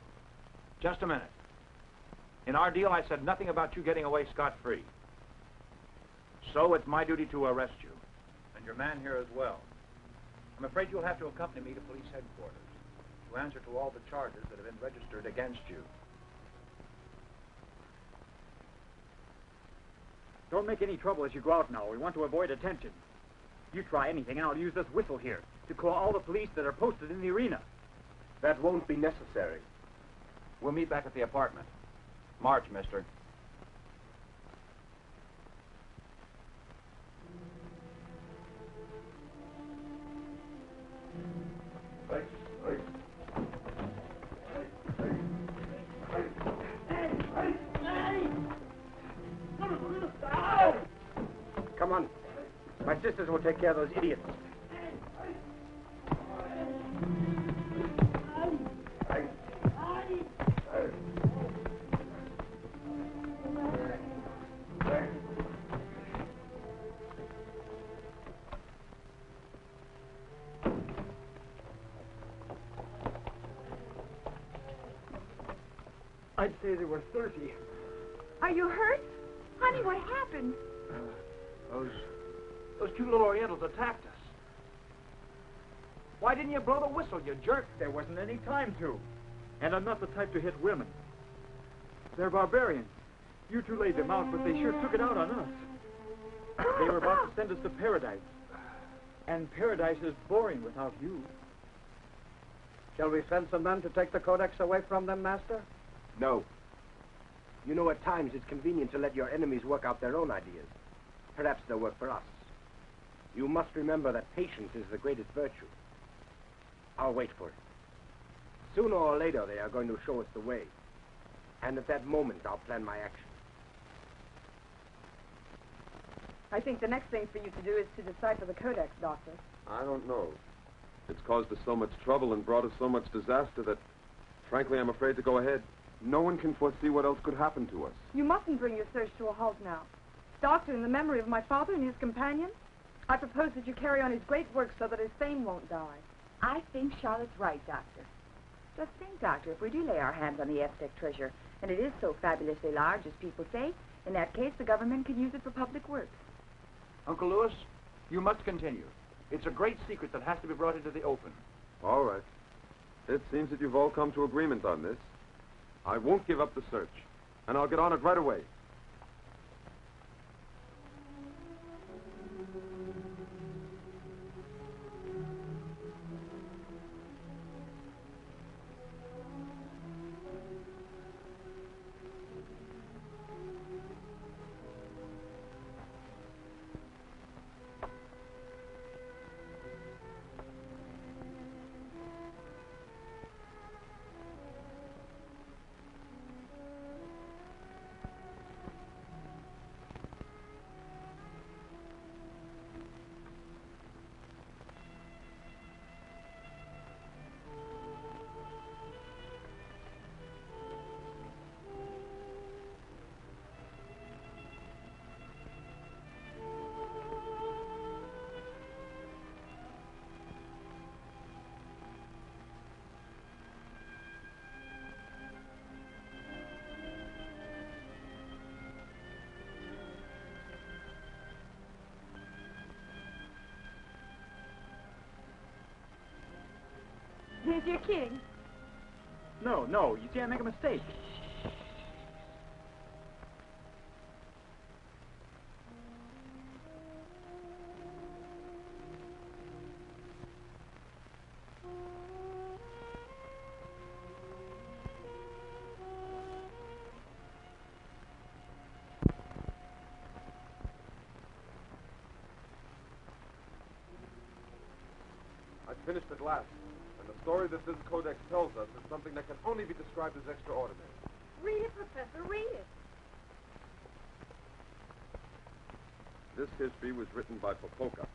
Just a minute. In our deal, I said nothing about you getting away scot-free. So it's my duty to arrest you. And your man here as well. I'm afraid you'll have to accompany me to police headquarters to answer to all the charges that have been registered against you. Don't make any trouble as you go out now. We want to avoid attention. You try anything, and I'll use this whistle here to call all the police that are posted in the arena. That won't be necessary. We'll meet back at the apartment. March, mister. Come on. My sisters will take care of those idiots. I'd say there were 30. Are you hurt? Honey, what happened? Those two little Orientals attacked us. Why didn't you blow the whistle, you jerk? There wasn't any time to. And I'm not the type to hit women. They're barbarians. You two laid them out, but they sure took it out on us. They were about to send us to paradise. And paradise is boring without you. Shall we send some men to take the Codex away from them, Master? No. You know, at times it's convenient to let your enemies work out their own ideas. Perhaps they'll work for us. You must remember that patience is the greatest virtue. I'll wait for it. Sooner or later, they are going to show us the way. And at that moment, I'll plan my action. I think the next thing for you to do is to decipher the Codex, Doctor. I don't know. It's caused us so much trouble and brought us so much disaster that, frankly, I'm afraid to go ahead. No one can foresee what else could happen to us. You mustn't bring your search to a halt now. Doctor, in the memory of my father and his companions, I propose that you carry on his great work so that his fame won't die. I think Charlotte's right, Doctor. Just think, Doctor, if we do lay our hands on the Aztec treasure, and it is so fabulously large as people say, in that case the government can use it for public works. Uncle Lewis, you must continue. It's a great secret that has to be brought into the open. All right. It seems that you've all come to agreement on this. I won't give up the search, and I'll get on it right away. Here's your king. No, you see, I make a mistake. I've finished at last. And the story that this codex tells us is something that can only be described as extraordinary. Read it, Professor, read it. This history was written by Popoca,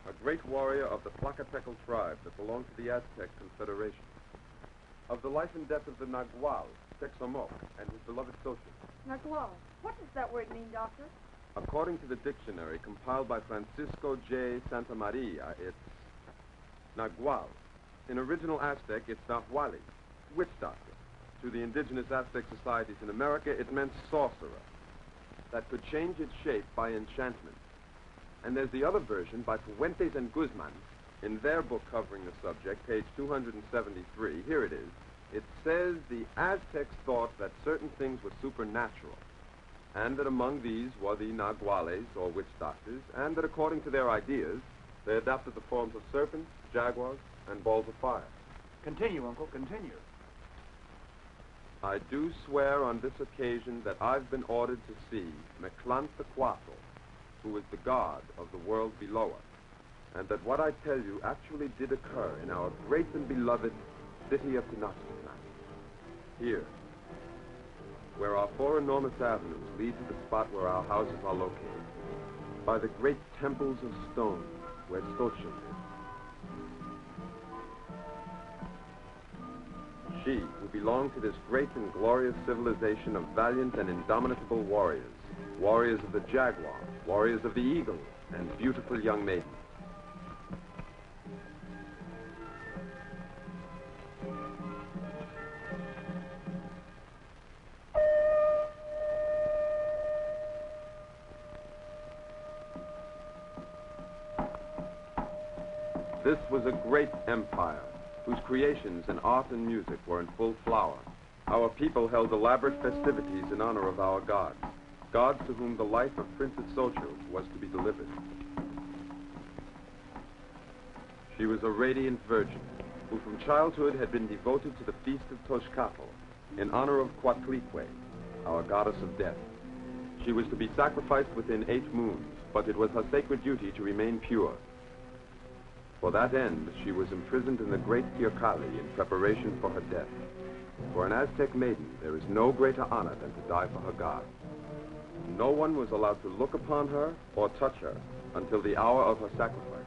a great warrior of the Tlacatecal tribe that belonged to the Aztec Confederation. Of the life and death of the Nagual, Texomoc, and his beloved Xochitl. Nagual. What does that word mean, Doctor? According to the dictionary compiled by Francisco J. Santamaria, it's Nagual. In original Aztec, it's Nahuali, witch doctor. To the indigenous Aztec societies in America, it meant sorcerer that could change its shape by enchantment. And there's the other version by Fuentes and Guzman. In their book covering the subject, page 273, here it is. It says the Aztecs thought that certain things were supernatural, and that among these were the naguales, or witch doctors, and that according to their ideas, they adopted the forms of serpents, jaguars, and balls of fire. Continue, Uncle, continue. I do swear on this occasion that I've been ordered to see Meclantecutl, who is the god of the world below us, and that what I tell you actually did occur in our great and beloved city of Tenochtitlan. Here, where our 4 enormous avenues lead to the spot where our houses are located, by the great temples of stone where Xochitl lives. She, who belonged to this great and glorious civilization of valiant and indomitable warriors, warriors of the jaguar, warriors of the eagle, and beautiful young maidens. This was a great empire, whose creations in art and music were in full flower. Our people held elaborate festivities in honor of our gods, gods to whom the life of Princess Xochitl was to be delivered. She was a radiant virgin, who from childhood had been devoted to the feast of Toxcatl, in honor of Coatlicue, our goddess of death. She was to be sacrificed within 8 moons, but it was her sacred duty to remain pure. For that end, she was imprisoned in the great Tircali in preparation for her death. For an Aztec maiden, there is no greater honor than to die for her god. No one was allowed to look upon her or touch her until the hour of her sacrifice.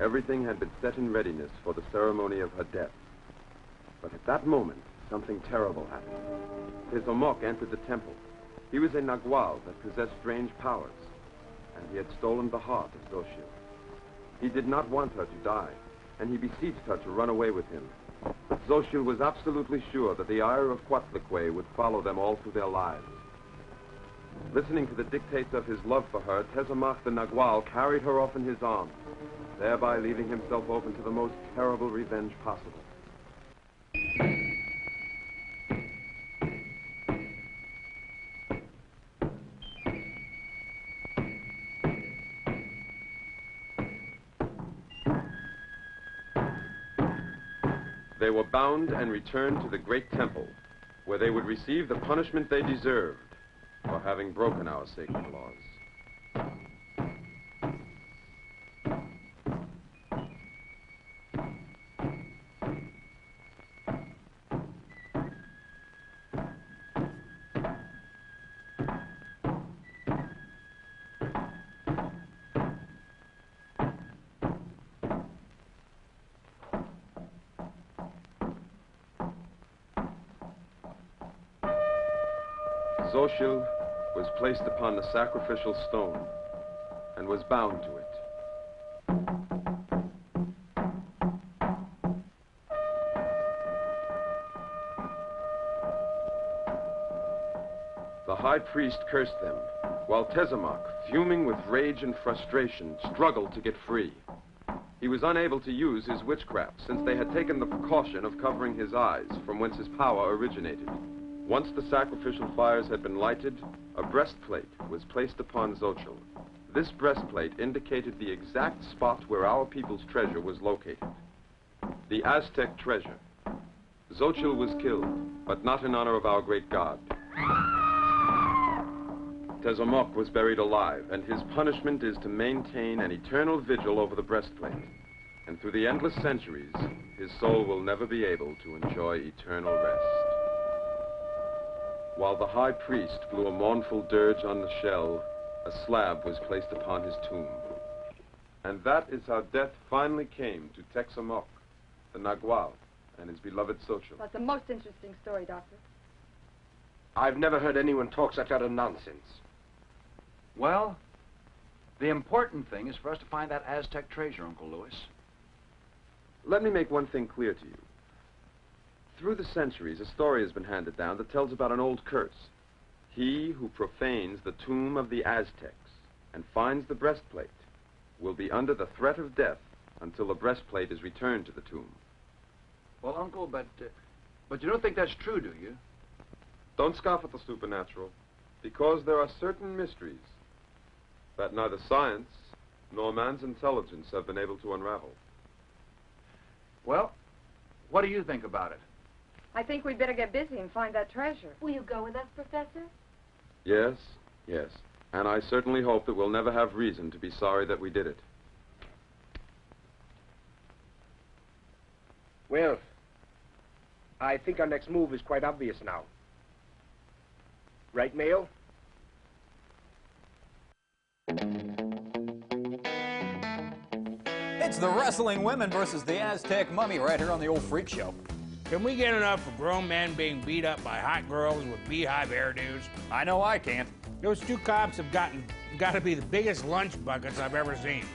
Everything had been set in readiness for the ceremony of her death. But at that moment, something terrible happened. Tezomoc entered the temple. He was a Nagual that possessed strange powers, and he had stolen the heart of Xochitl. He did not want her to die, and he beseeched her to run away with him. But Xochitl was absolutely sure that the ire of Coatlicue would follow them all through their lives. Listening to the dictates of his love for her, Tezomoc the Nagual carried her off in his arms, thereby leaving himself open to the most terrible revenge possible. They were bound and returned to the great temple, where they would receive the punishment they deserved for having broken our sacred laws. Xochitl was placed upon the sacrificial stone and was bound to it. The high priest cursed them, while Tezomoc, fuming with rage and frustration, struggled to get free. He was unable to use his witchcraft, since they had taken the precaution of covering his eyes, from whence his power originated. Once the sacrificial fires had been lighted, a breastplate was placed upon Xochitl. This breastplate indicated the exact spot where our people's treasure was located. The Aztec treasure. Xochitl was killed, but not in honor of our great god. Tezomoc was buried alive, and his punishment is to maintain an eternal vigil over the breastplate. And through the endless centuries, his soul will never be able to enjoy eternal rest. While the high priest blew a mournful dirge on the shell, a slab was placed upon his tomb. And that is how death finally came to Texamoc, the Nagual, and his beloved Xochitl. That's a most interesting story, Doctor. I've never heard anyone talk such utter nonsense. Well, the important thing is for us to find that Aztec treasure, Uncle Lewis. Let me make one thing clear to you. Through the centuries, a story has been handed down that tells about an old curse. He who profanes the tomb of the Aztecs and finds the breastplate will be under the threat of death until the breastplate is returned to the tomb. Well, Uncle, but you don't think that's true, do you? Don't scoff at the supernatural, because there are certain mysteries that neither science nor man's intelligence have been able to unravel. Well, what do you think about it? I think we'd better get busy and find that treasure. Will you go with us, Professor? Yes, yes. And I certainly hope that we'll never have reason to be sorry that we did it. Well, I think our next move is quite obvious now. Right, Mayo? It's the Wrestling Women versus the Aztec Mummy right here on the Old Freak Show. Can we get enough of grown men being beat up by hot girls with beehive hairdos? I know I can't. Those two cops have got to be the biggest lunch buckets I've ever seen.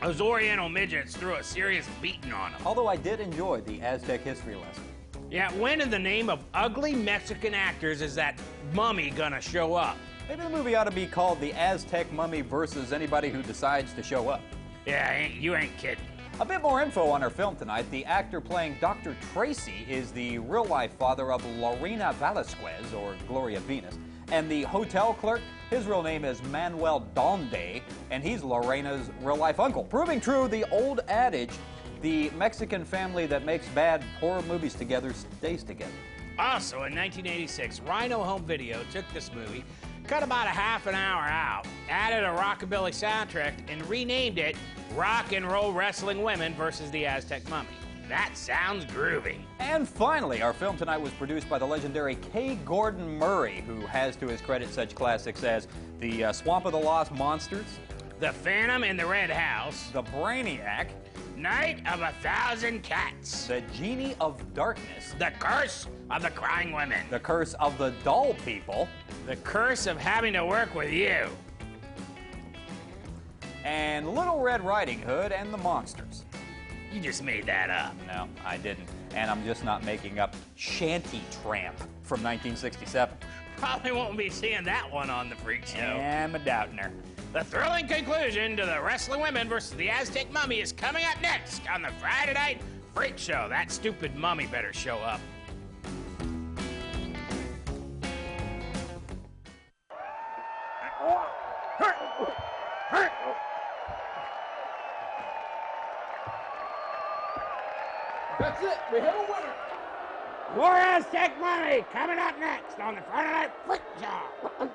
Those Oriental midgets threw a serious beating on them. Although I did enjoy the Aztec history lesson. Yeah, when in the name of ugly Mexican actors is that mummy gonna show up? Maybe the movie ought to be called The Aztec Mummy versus Anybody Who Decides to Show Up. Yeah, you ain't kidding. A bit more info on our film tonight. The actor playing Dr. Tracy is the real-life father of Lorena Velasquez, or Gloria Venus. And the hotel clerk, his real name is Manuel Donde, and he's Lorena's real-life uncle. Proving true the old adage, the Mexican family that makes bad horror movies together stays together. Also, in 1986, Rhino Home Video took this movie, cut about a half an hour out, added a rockabilly soundtrack, and renamed it Rock and Roll Wrestling Women versus the Aztec Mummy. That sounds groovy. And finally, our film tonight was produced by the legendary K. Gordon Murray, who has to his credit such classics as The Swamp of the Lost Monsters, The Phantom in the Red House, The Brainiac, Night of 1,000 Cats, The Genie of Darkness, The Curse of the Crying Women, The Curse of the Doll People, The Curse of Having to Work with You, and Little Red Riding Hood and the Monsters. You just made that up. No, I didn't. And I'm just not making up Shanty Tramp from 1967. Probably won't be seeing that one on the Freak Show. I'm a doubting her. The thrilling conclusion to the Wrestling Women versus the Aztec Mummy is coming up next on the Friday Night Freak Show. That stupid mummy better show up. That's it. We have a winner. More Aztec Mummy coming up next on the Friday Night Freak Show.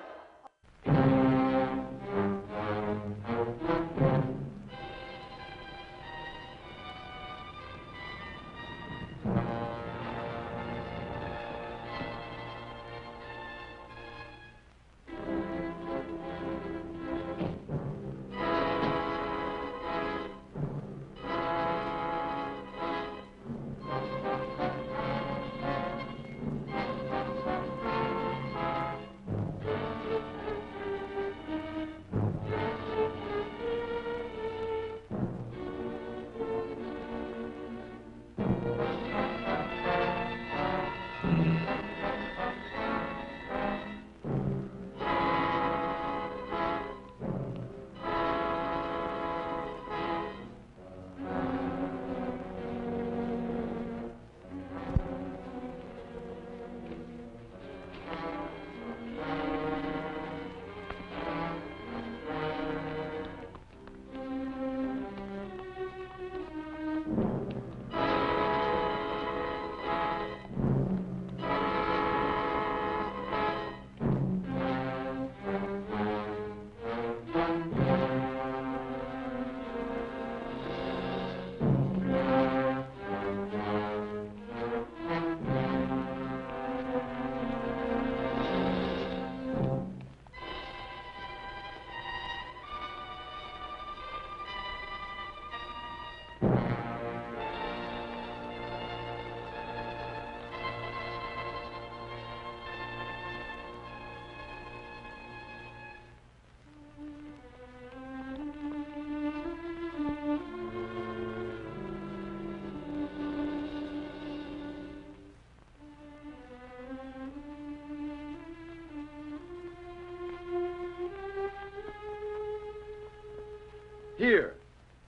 Here.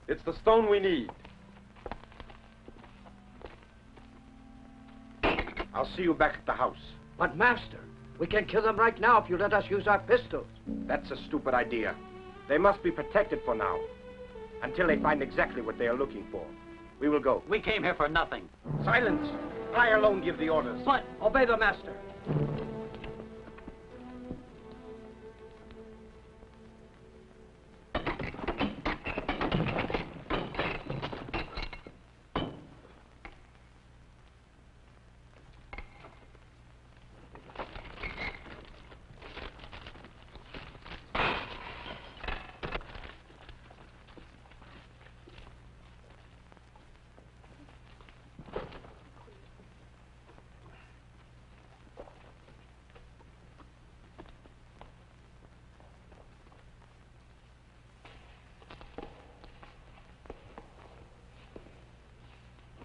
It's the stone we need. I'll see you back at the house. But, Master, we can kill them right now if you let us use our pistols. That's a stupid idea. They must be protected for now, until they find exactly what they are looking for. We will go. We came here for nothing. Silence! I alone give the orders. But obey the Master.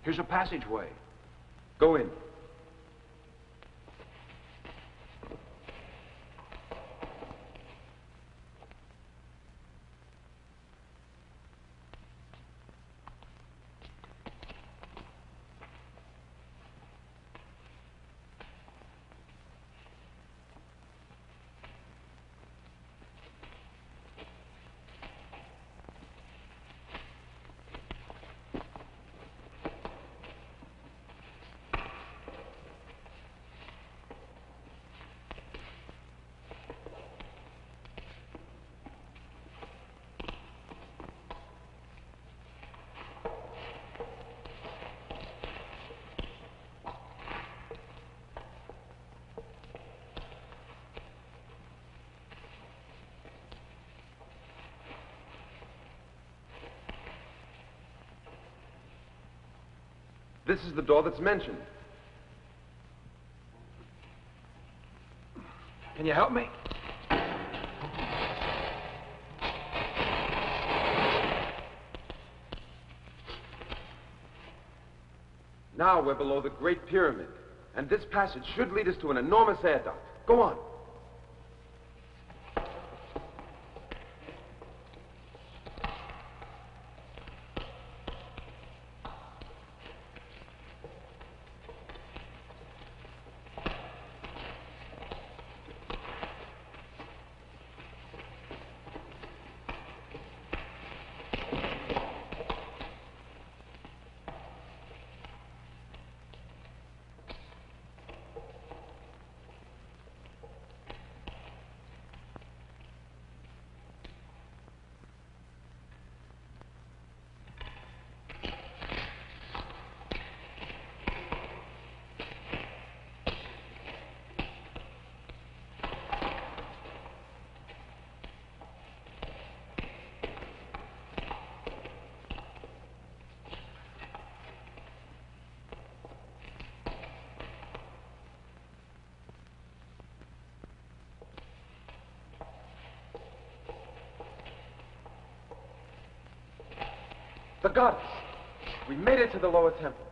Here's a passageway. Go in. This is the door that's mentioned. Can you help me? Now we're below the Great Pyramid, and this passage should lead us to an enormous air duct. Go on. The goddess! We made it to the lower temple.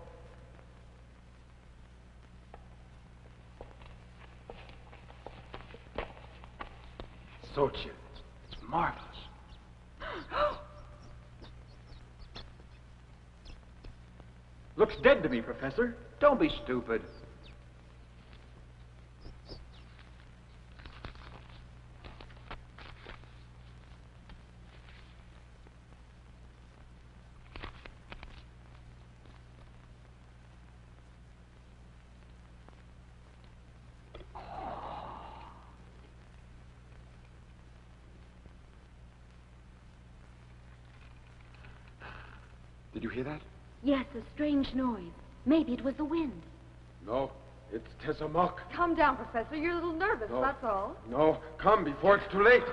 So cute. It's marvelous. Looks dead to me, Professor. Don't be stupid. Did you hear that? Yes, a strange noise. Maybe it was the wind. No, it's Tezamok. Calm down, Professor. You're a little nervous, No. that's all. No, come before it's too late.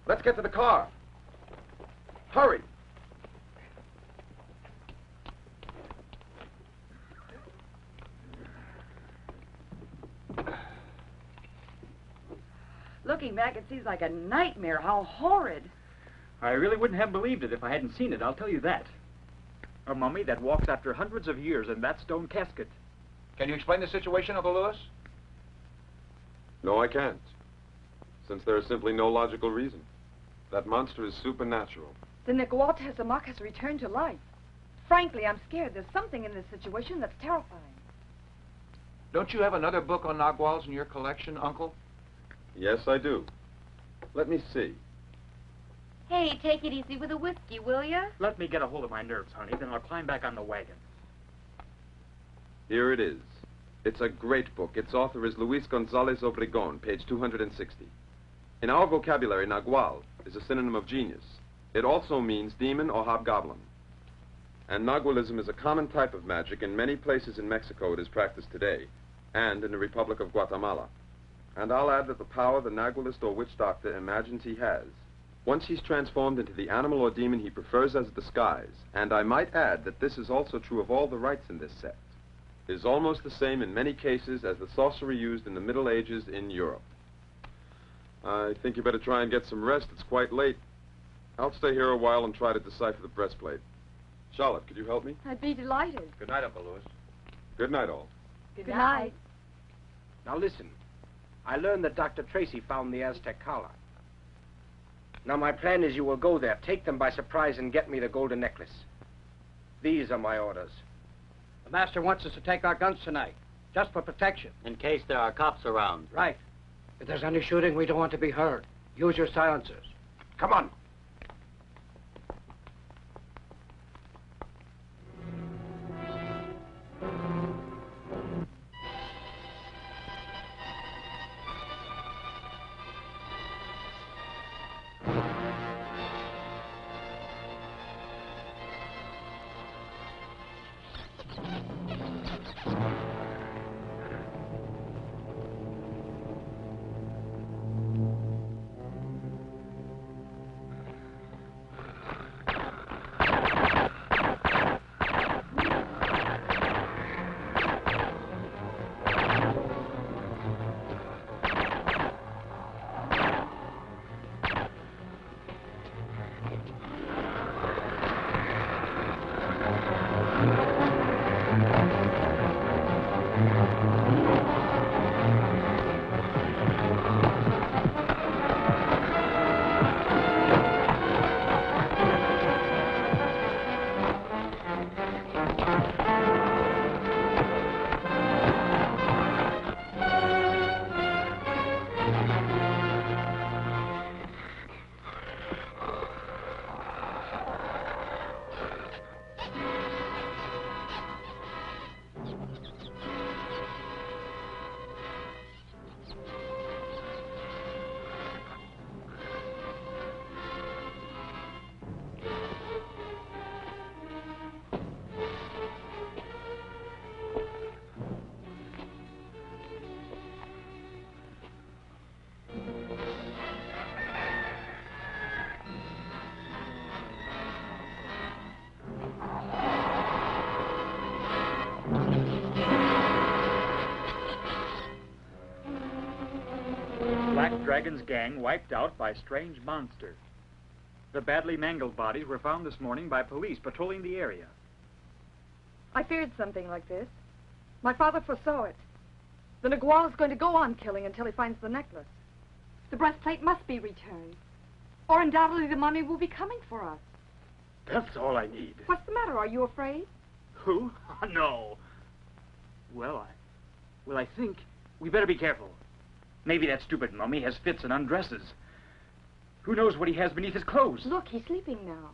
Let's get to the car. Hurry. Looking back, it seems like a nightmare. How horrid. I really wouldn't have believed it if I hadn't seen it, I'll tell you that. A mummy that walks after hundreds of years in that stone casket. Can you explain the situation, Uncle Lewis? No, I can't. Since there is simply no logical reason. That monster is supernatural. The Nagual has returned to life. Frankly, I'm scared. There's something in this situation that's terrifying. Don't you have another book on Naguals in your collection, Uncle? Yes, I do. Let me see. Hey, take it easy with the whiskey, will ya? Let me get a hold of my nerves, honey, then I'll climb back on the wagon. Here it is. It's a great book. Its author is Luis Gonzalez Obregon, page 260. In our vocabulary, Nagual is a synonym of genius. It also means demon or hobgoblin. And Nagualism is a common type of magic. In many places in Mexico it is practiced today, and in the Republic of Guatemala. And I'll add that the power the Nagualist or witch doctor imagines he has, once he's transformed into the animal or demon he prefers as a disguise, and I might add that this is also true of all the rites in this sect, is almost the same in many cases as the sorcery used in the Middle Ages in Europe. I think you better try and get some rest. It's quite late. I'll stay here a while and try to decipher the breastplate. Charlotte, could you help me? I'd be delighted. Good night, Uncle Lewis. Good night, all. Good night. Now listen. I learned that Dr. Tracy found the Aztec collar. Now my plan is you will go there, take them by surprise, and get me the golden necklace. These are my orders. The master wants us to take our guns tonight, just for protection. In case there are cops around. Right. If there's any shooting, we don't want to be heard. Use your silencers. Come on. Black Dragon's gang wiped out by strange monster. The badly mangled bodies were found this morning by police patrolling the area. I feared something like this. My father foresaw it. The Nagual is going to go on killing until he finds the necklace. The breastplate must be returned, or undoubtedly the money will be coming for us. That's all I need. What's the matter? Are you afraid? Who? No. Well, I think we better be careful. Maybe that stupid mummy has fits and undresses. Who knows what he has beneath his clothes? Look, he's sleeping now.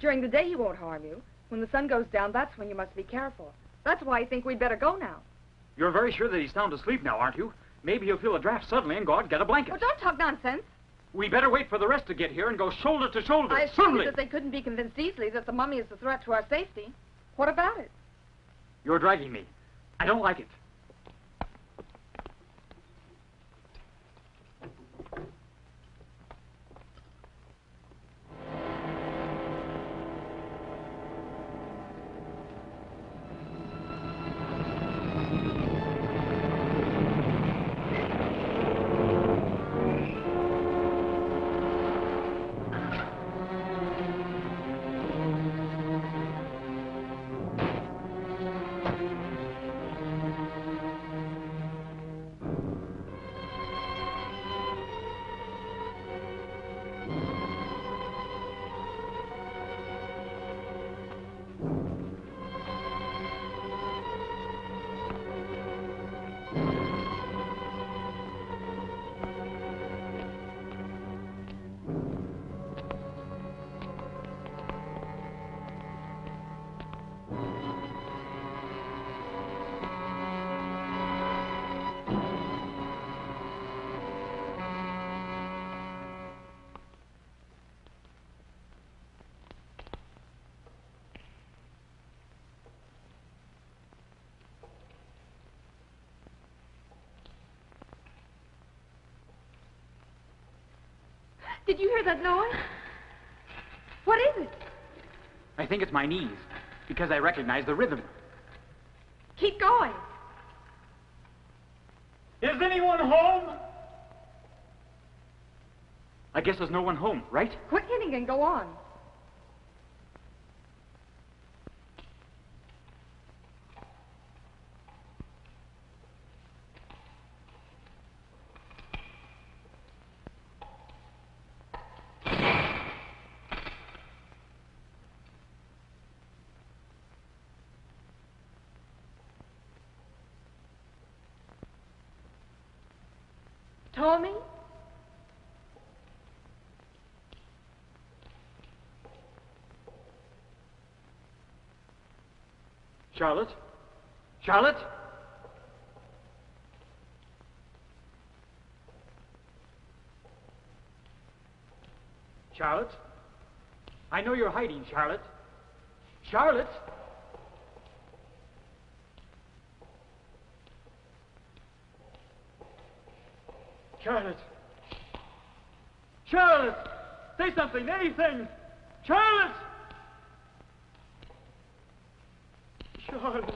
During the day he won't harm you. When the sun goes down, that's when you must be careful. That's why I think we'd better go now. You're very sure that he's sound asleep now, aren't you? Maybe he'll feel a draft suddenly and go out and get a blanket. Oh, don't talk nonsense. We better wait for the rest to get here and go shoulder to shoulder. I assumed that they couldn't be convinced easily that the mummy is the threat to our safety. What about it? You're dragging me. I don't like it. Did you hear that noise? What is it? I think it's my knees, because I recognize the rhythm. Keep going. Is anyone home? I guess there's no one home, right? Quit hitting and go on. Tommy? Charlotte? Charlotte? Charlotte? I know you're hiding, Charlotte. Charlotte? Charlotte! Charlotte! Say something, anything! Charlotte! Charlotte!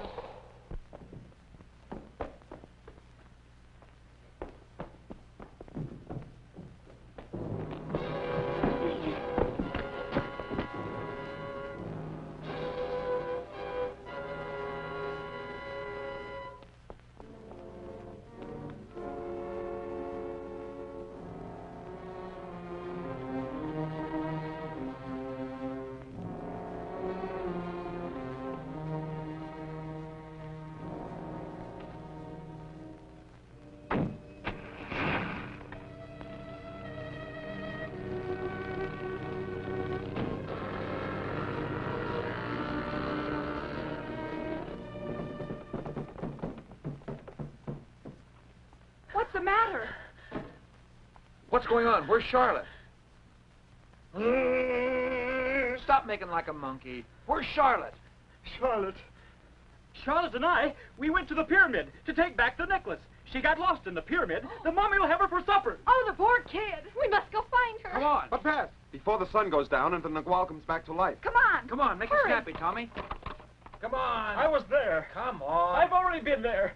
What's the matter? What's going on? Where's Charlotte? Stop making like a monkey. Where's Charlotte? Charlotte. Charlotte and I, we went to the pyramid to take back the necklace. She got lost in the pyramid. The mommy will have her for supper. Oh, the poor kid. We must go find her. Come on. But fast, before the sun goes down and the Nagual comes back to life. Come on. Come on, make it snappy, Tommy. Come on. I was there. Come on. I've already been there.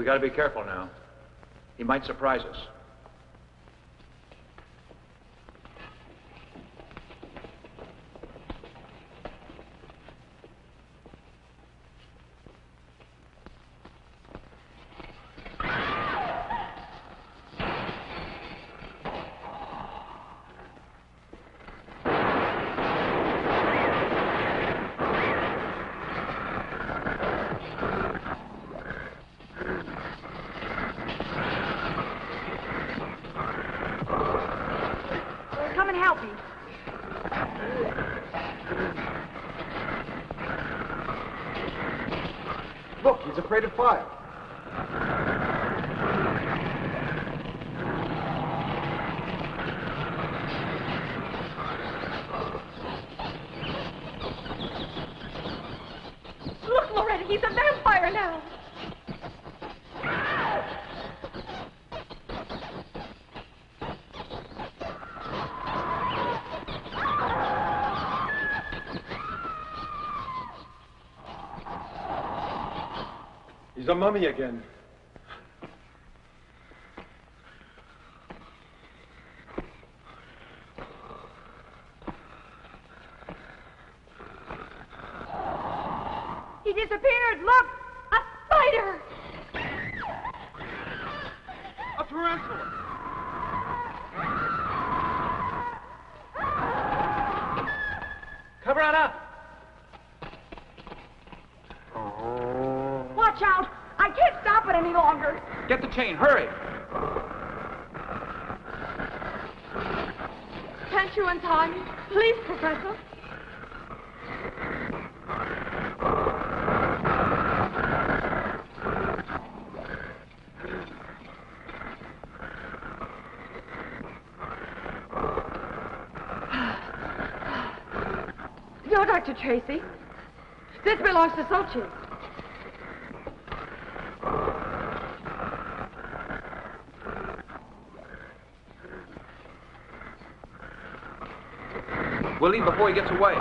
We got to be careful now. He might surprise us. Come and help me. Look, he's afraid of fire. Look, Loretta, he's a vampire now. He's a mummy again. He disappeared. Look, a spider. A tarantula. Cover on up. Watch out. I can't stop it any longer. Get the chain, hurry! Can't you untie me? Please, Professor. No, Dr. Tracy. This belongs to Sochi. We'll leave before he gets away.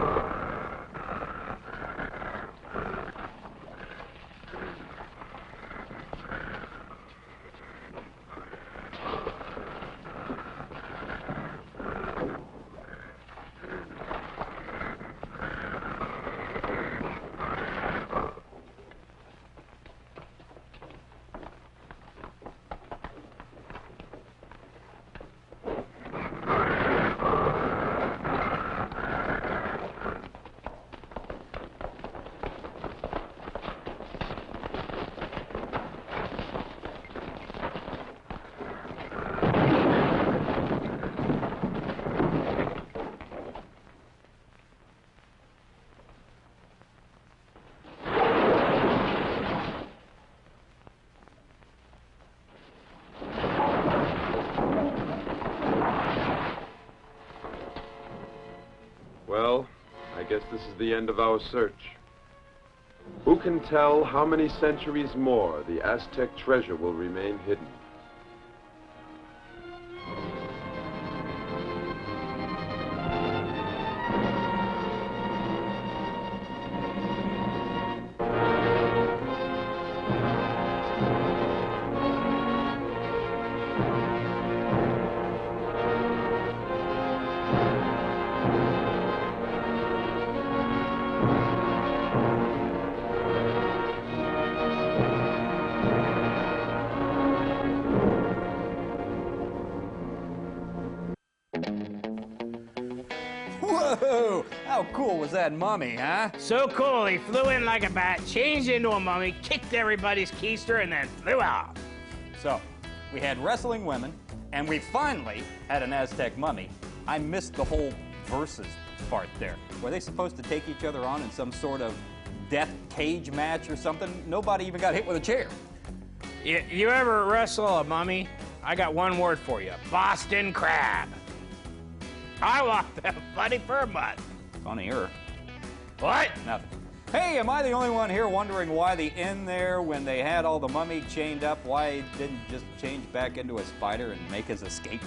Well, I guess this is the end of our search. Who can tell how many centuries more the Aztec treasure will remain hidden? Whoa! How cool was that mummy, huh? So cool, he flew in like a bat, changed into a mummy, kicked everybody's keister, and then flew out. So, we had wrestling women, and we finally had an Aztec mummy. I missed the whole versus part there. Were they supposed to take each other on in some sort of death cage match or something? Nobody even got hit with a chair. You ever wrestle a mummy? I got one word for you, Boston Crab. I walked that buddy for a month. Funnier. What? Nothing. Hey, am I the only one here wondering why the inn there, when they had all the mummy chained up, why he didn't just change back into a spider and make his escape?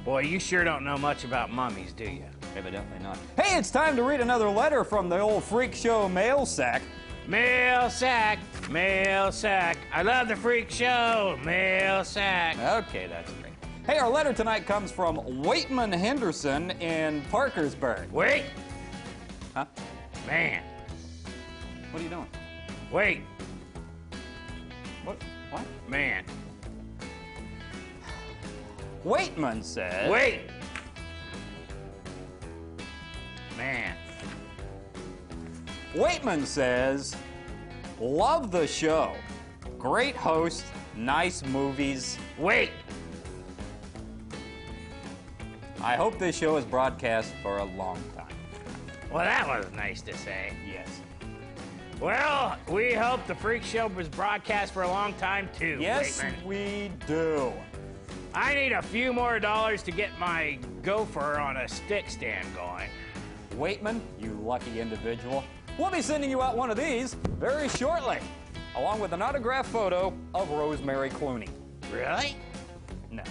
Boy, you sure don't know much about mummies, do you? Evidently not. Hey, it's time to read another letter from the old freak show mail sack. Mail sack, mail sack. I love the freak show, mail sack. Okay, that's great. Hey, our letter tonight comes from Waitman Henderson in Parkersburg. Wait. Huh? Man. What are you doing? Wait. What? Man. Waitman says... Wait. Man. Waitman says, love the show. Great host, nice movies. Wait. I hope this show is broadcast for a long time. Well, that was nice to say. Yes. Well, we hope the freak show was broadcast for a long time, too. Yes, Waitman. we do. I need a few more dollars to get my gopher on a stick stand going. Waitman, you lucky individual. We'll be sending you out one of these very shortly, along with an autographed photo of Rosemary Clooney. Really? No.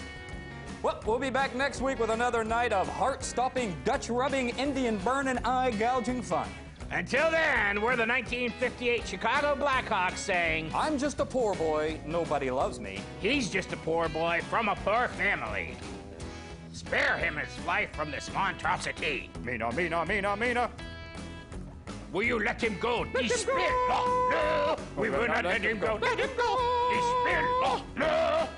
Well, we'll be back next week with another night of heart-stopping, Dutch-rubbing, Indian-burning, eye-gouging fun. Until then, we're the 1958 Chicago Blackhawks saying, I'm just a poor boy, nobody loves me. He's just a poor boy from a poor family. Spare him his life from this monstrosity. Mina, mina, mina, mina. Will you let him go? Despair. No, we will not let him go. Let him go. Despair. No.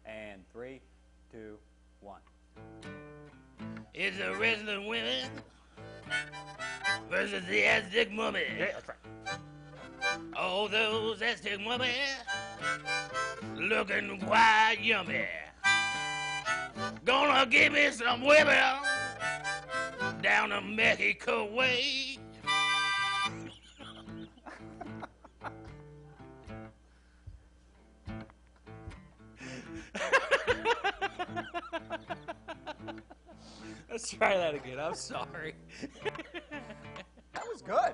And 3, 2, 1. It's the Rasslin women versus the Aztec mummy. Yeah, that's right. All those Aztec mummy looking quite yummy. Gonna give me some women down the Mexico way. Let's try that again. I'm sorry. That was good.